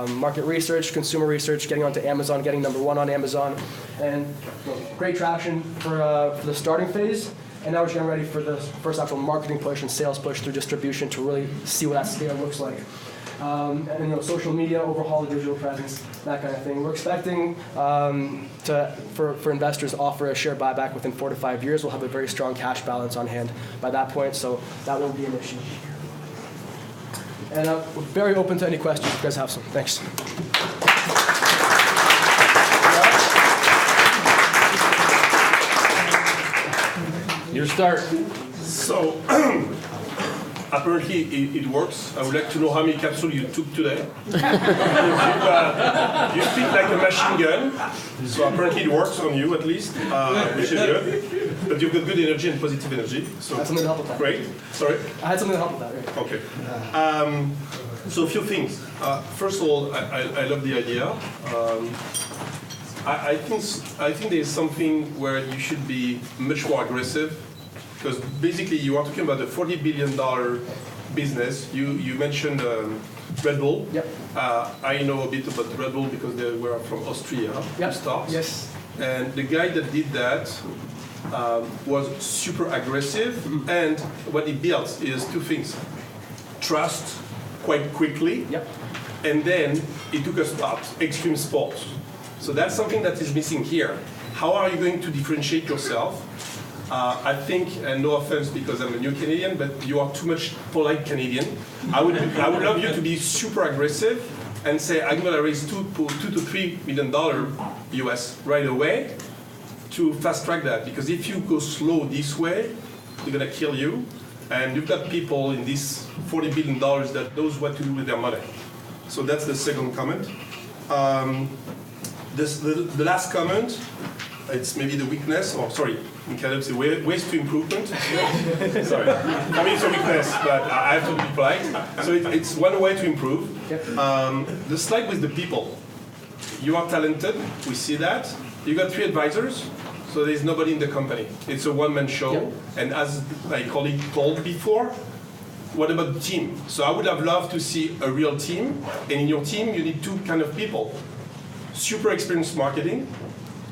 market research, consumer research, getting onto Amazon, getting #1 on Amazon, and great traction for the starting phase. And now we're getting ready for the first actual marketing push and sales push through distribution to really see what that scale looks like. And social media, overhaul the digital presence, that kind of thing. We're expecting for investors to offer a share buyback within 4 to 5 years. We'll have a very strong cash balance on hand by that point, so that won't be an issue. And we're very open to any questions if you guys have some. Thanks. Your start. So, apparently it works. I would like to know how many capsules you took today. You speak like a machine gun, so apparently it works on you at least, which is good. But you've got good energy and positive energy, so I had something to help with that. Great. Sorry? I had something to help with that, right? Okay. So a few things. First of all, I love the idea. I think there's something where you should be much more aggressive, because basically you are talking about a $40 billion business. You mentioned Red Bull. Yep. I know a bit about Red Bull because they were from Austria to start. Yes. And the guy that did that was super aggressive, and what he built is two things: trust quite quickly, and then he took us up extreme sports. So that's something that is missing here. How are you going to differentiate yourself? I think, and no offense because I'm a new Canadian, but you are too much polite Canadian. I would love you to be super aggressive and say, I'm going to raise $2 to $3 million US right away to fast track that. Because if you go slow this way, they're going to kill you. And you've got people in this $40 billion that knows what to do with their money. So that's the second comment. The last comment, it's maybe the weakness, or sorry, in Canada it's ways to improvement. Sorry, I mean it's a weakness, but I have to be polite. So it's one way to improve. The slide with the people. You are talented, we see that. You got 3 advisors, so there's nobody in the company. It's a one-man show. Yep. And as my colleague told before, what about the team? So I would have loved to see a real team. And in your team, you need 2 kind of people. Super experienced marketing.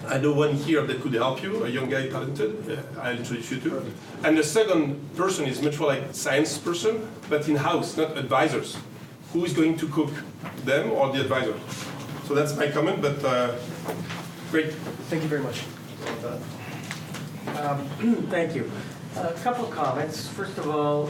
I know one here that could help you, a young guy, talented. I'll introduce you to. And the second person is much more like science person, but in-house, not advisors. Who is going to cook, them or the advisor? So that's my comment, but great. Thank you very much. Thank you. A couple of comments. First of all,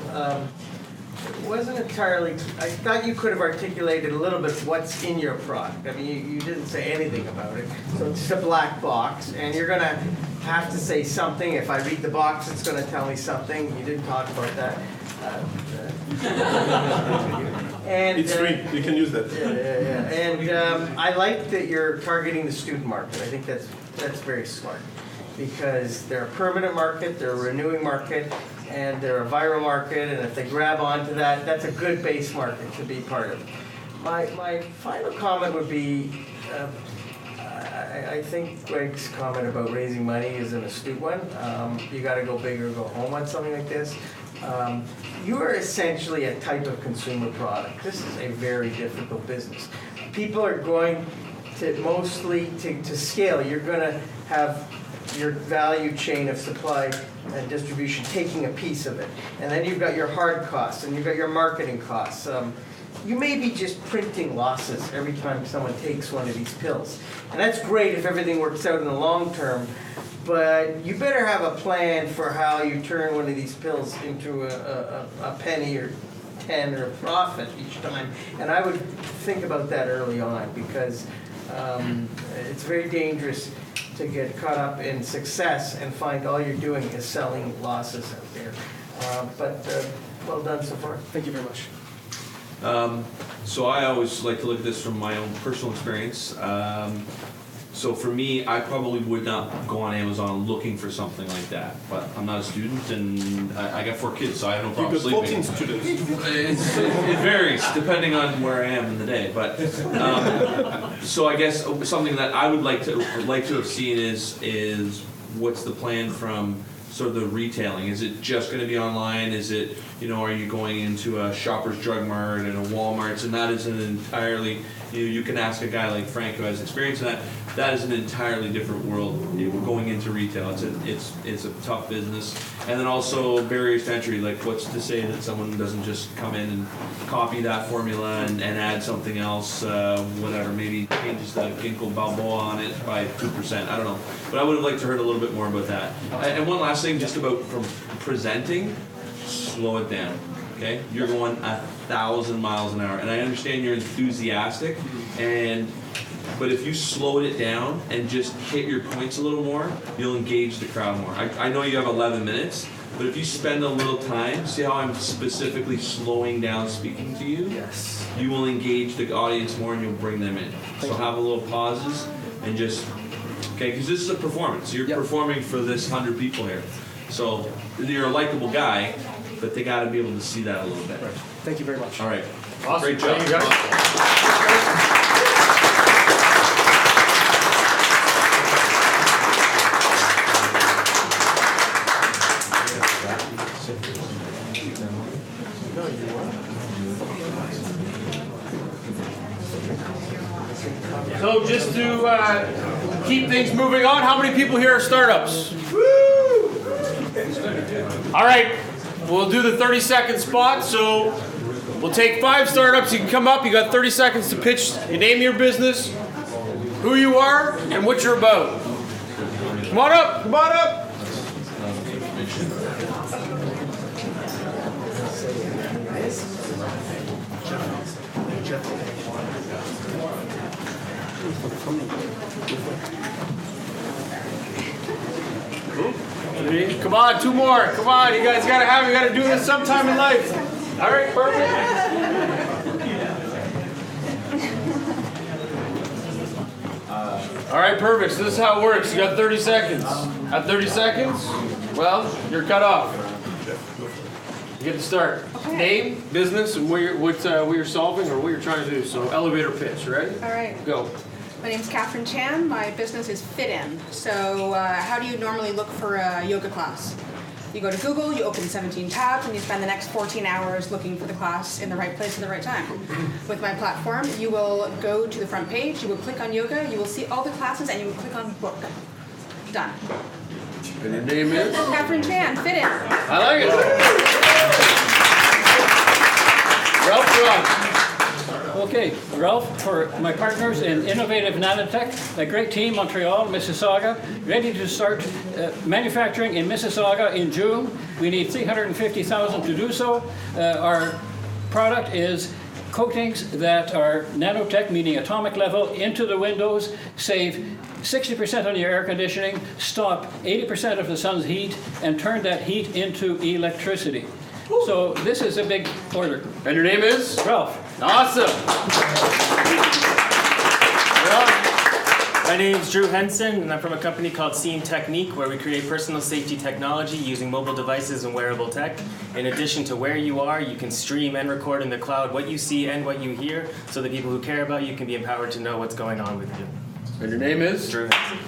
it wasn't entirely, I thought you could have articulated a little bit what's in your product. I mean, you didn't say anything about it. So it's just a black box, and you're going to have to say something. If I read the box, it's going to tell me something. You didn't talk about that. And, it's free. You can use that. Yeah. And I like that you're targeting the student market. I think that's very smart, because they're a permanent market, they're a renewing market, and they're a viral market, and if they grab onto that, that's a good base market to be part of. My final comment would be, I think Greg's comment about raising money is an astute one. You got to go big or go home on something like this. You are essentially a type of consumer product. This is a very difficult business. People are going to mostly to scale. You're going to have your value chain of supply and distribution taking a piece of it. And then you've got your hard costs, and you've got your marketing costs. You may be just printing losses every time someone takes one of these pills. And that's great if everything works out in the long term, but you better have a plan for how you turn one of these pills into a penny or 10 or a profit each time. And I would think about that early on, because it's very dangerous to get caught up in success and find all you're doing is selling losses out there. But well done so far. Thank you very much. So I always like to look at this from my own personal experience. So for me, I probably would not go on Amazon looking for something like that. But I'm not a student, and I got 4 kids, so I have no problem sleeping. You got 14 students. It varies depending on where I am in the day. But so I guess something that I would like to have seen is what's the plan from sort of the retailing? Is it just going to be online? Is it, are you going into a Shoppers Drug Mart and a Walmart? And that is an entirely, you can ask a guy like Frank who has experience in that. That is an entirely different world. Going into retail, it's a tough business. And then also barriers to entry. Like, what's to say that someone doesn't just come in and copy that formula and add something else, whatever, maybe changes the Ginkgo Balboa on it by 2%. I don't know. But I would have liked to heard a little bit more about that. And one last thing, just about from presenting, slow it down. Okay, you're going 1,000 miles an hour, and I understand you're enthusiastic, but if you slowed it down and just hit your points a little more, you'll engage the crowd more. I know you have 11 minutes, but if you spend a little time, see how I'm specifically slowing down speaking to you? Yes. You will engage the audience more and you'll bring them in. So have a little pauses and just, okay, because this is a performance. You're performing for this 100 people here. So you're a likable guy, but they got to be able to see that a little bit. Right. Thank you very much. All right. Awesome. Great job. Thank you, guys. So just to keep things moving on, how many people here are startups? Woo! All right, we'll do the 30-second spot. So we'll take 5 startups. You can come up. You got 30 seconds to pitch. You name your business, who you are, and what you're about. Come on up. Come on up. Come on, 2 more. Come on, you guys gotta do this sometime in life. All right, perfect. All right, perfect. So this is how it works. You got 30 seconds. At 30 seconds, well, you're cut off. You get to start. Okay. Name, business, and what you're solving or what you're trying to do. So elevator pitch, ready? All right. Go. My name's Catherine Chan. My business is Fit-In. So how do you normally look for a yoga class? You go to Google, you open 17 tabs, and you spend the next 14 hours looking for the class in the right place at the right time. With my platform, you will go to the front page, you will click on yoga, you will see all the classes, and you will click on book. Done. And your name is? Catherine Chan, Fit-In. I like it. Ralph John. Okay, Ralph, for my partners in Innovative Nanotech, a great team, Montreal, Mississauga, ready to start manufacturing in Mississauga in June. We need $350,000 to do so. Our product is coatings that are nanotech, meaning atomic level, into the windows, save 60% on your air conditioning, stop 80% of the sun's heat, and turn that heat into electricity. So this is a big order. And your name is? Ralph. Awesome. My name's Drew Henson, and I'm from a company called Scene Technique, where we create personal safety technology using mobile devices and wearable tech. In addition to where you are, you can stream and record in the cloud what you see and what you hear, so the people who care about you can be empowered to know what's going on with you. And your name is? Drew Henson.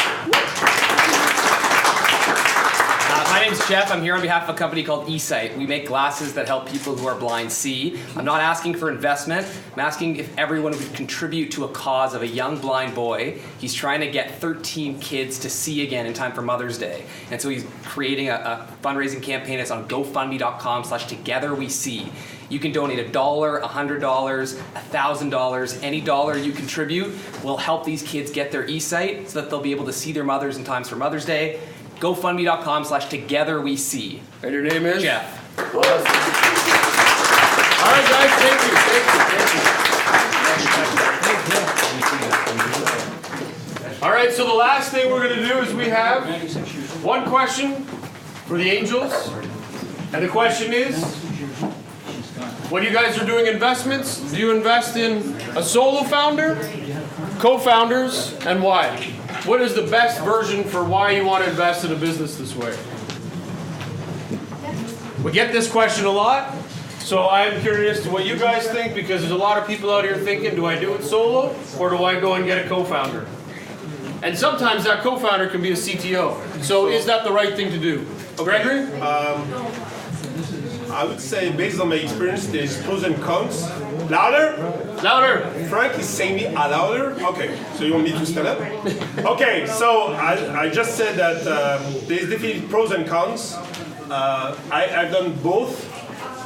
My name's Jeff. I'm here on behalf of a company called eSight. We make glasses that help people who are blind see. I'm not asking for investment. I'm asking if everyone would contribute to a cause of a young blind boy. He's trying to get 13 kids to see again in time for Mother's Day. And so he's creating a fundraising campaign. It's on GoFundMe.com/TogetherWeSee. You can donate $1, $100, $1,000. Any dollar you contribute will help these kids get their eSight so that they'll be able to see their mothers in times for Mother's Day. GoFundMe.com/TogetherWeSee. And your name is? Jeff. Awesome. All right, guys, thank you. All right, so the last thing we're going to do is we have one question for the Angels. And the question is, when you guys are doing investments, do you invest in a solo founder, co-founders, and why? What is the best version for why you want to invest in a business this way? We get this question a lot, so I'm curious to what you guys think, because there's a lot of people out here thinking, do I do it solo, or do I go and get a co-founder? And sometimes that co-founder can be a CTO. So is that the right thing to do? Gregory? I would say, based on my experience, there's pros and cons. Louder? Louder. Frank is saying me louder? Okay, so you want me to stand up? Okay, so I just said that there's definitely pros and cons. I've done both.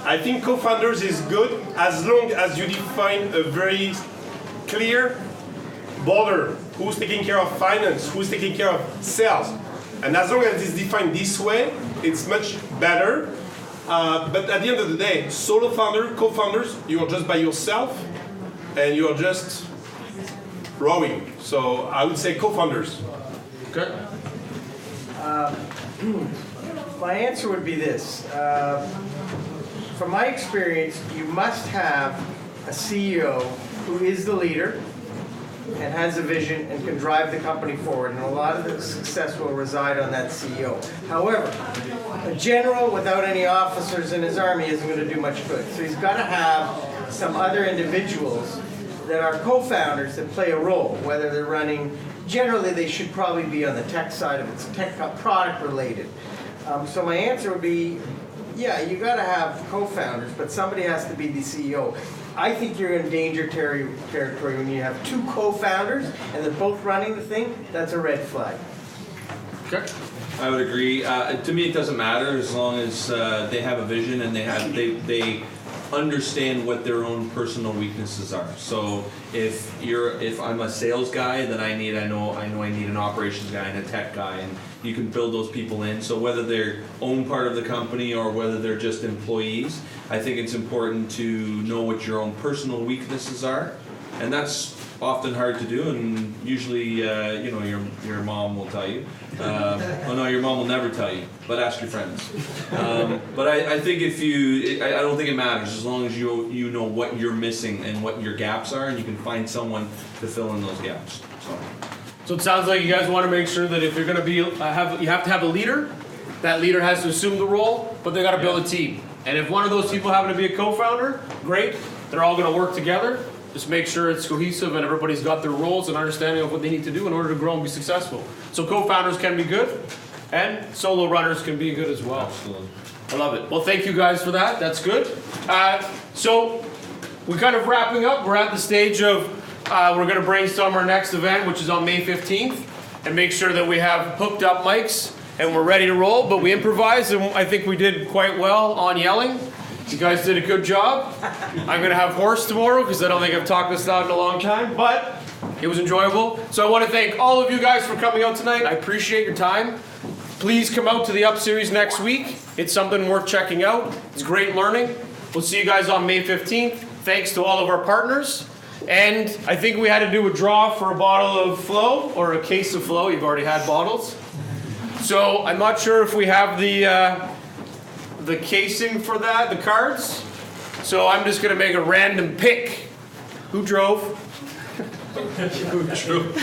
I think co-founders is good as long as you define a very clear border. Who's taking care of finance? Who's taking care of sales? And as long as it's defined this way, it's much better. But at the end of the day, solo founder, co-founders, you're just by yourself and you're just rowing. So I would say co-founders. Okay. My answer would be this. From my experience, you must have a CEO who is the leader and has a vision and can drive the company forward, and a lot of the success will reside on that CEO. However, a general without any officers in his army isn't going to do much good. So he's got to have some other individuals that are co-founders that play a role, whether they're running, generally they should probably be on the tech side of it, it's tech product related. So my answer would be, yeah, you got to have co-founders, but somebody has to be the CEO. I think you're in danger territory when you have two co-founders and they're both running the thing. That's a red flag. Okay. I would agree. To me, it doesn't matter as long as they have a vision and they understand what their own personal weaknesses are. So if I'm a sales guy, then I know I need an operations guy and a tech guy, and you can build those people in. So whether they're own part of the company or whether they're just employees, I think it's important to know what your own personal weaknesses are, and that's often hard to do, and usually your mom will tell you. Oh no, your mom will never tell you, but ask your friends. But I think I don't think it matters as long as you know what you're missing and what your gaps are, and you can find someone to fill in those gaps. So it sounds like you guys want to make sure that if you're going to be you have to have a leader. That leader has to assume the role, but they got to build a team. And if one of those people happen to be a co-founder, great. They're all going to work together. Just make sure it's cohesive and everybody's got their roles and understanding of what they need to do in order to grow and be successful. So co-founders can be good, and solo runners can be good as well. Absolutely. I love it. Well, thank you guys for that. That's good. So we're kind of wrapping up. We're at the stage of we're going to brainstorm our next event, which is on May 15th, and make sure that we have hooked up mics and we're ready to roll. But we improvised, and I think we did quite well on yelling. You guys did a good job. I'm going to have hoarse tomorrow because I don't think I've talked this loud in a long time, but it was enjoyable. So I want to thank all of you guys for coming out tonight. I appreciate your time. Please come out to the Up Series next week. It's something worth checking out. It's great learning. We'll see you guys on May 15th. Thanks to all of our partners. And I think we had to do a draw for a bottle of Flow, or a case of Flow. You've already had bottles. So I'm not sure if we have the casing for that, the cards. So I'm just going to make a random pick. Who drove? Who drove?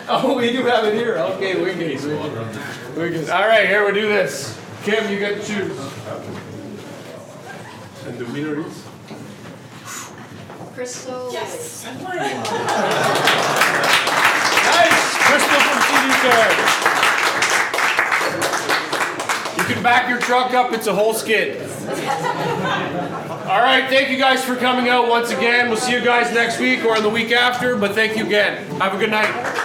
Oh, we do have it here. Okay, we can. All right, here we do this. Kim, you get to choose. And the winner is? Crystal. Yes. Nice, Crystal from CD Card. You can back your truck up. It's a whole skid. All right, thank you guys for coming out once again. We'll see you guys next week or the week after. But thank you again. Have a good night.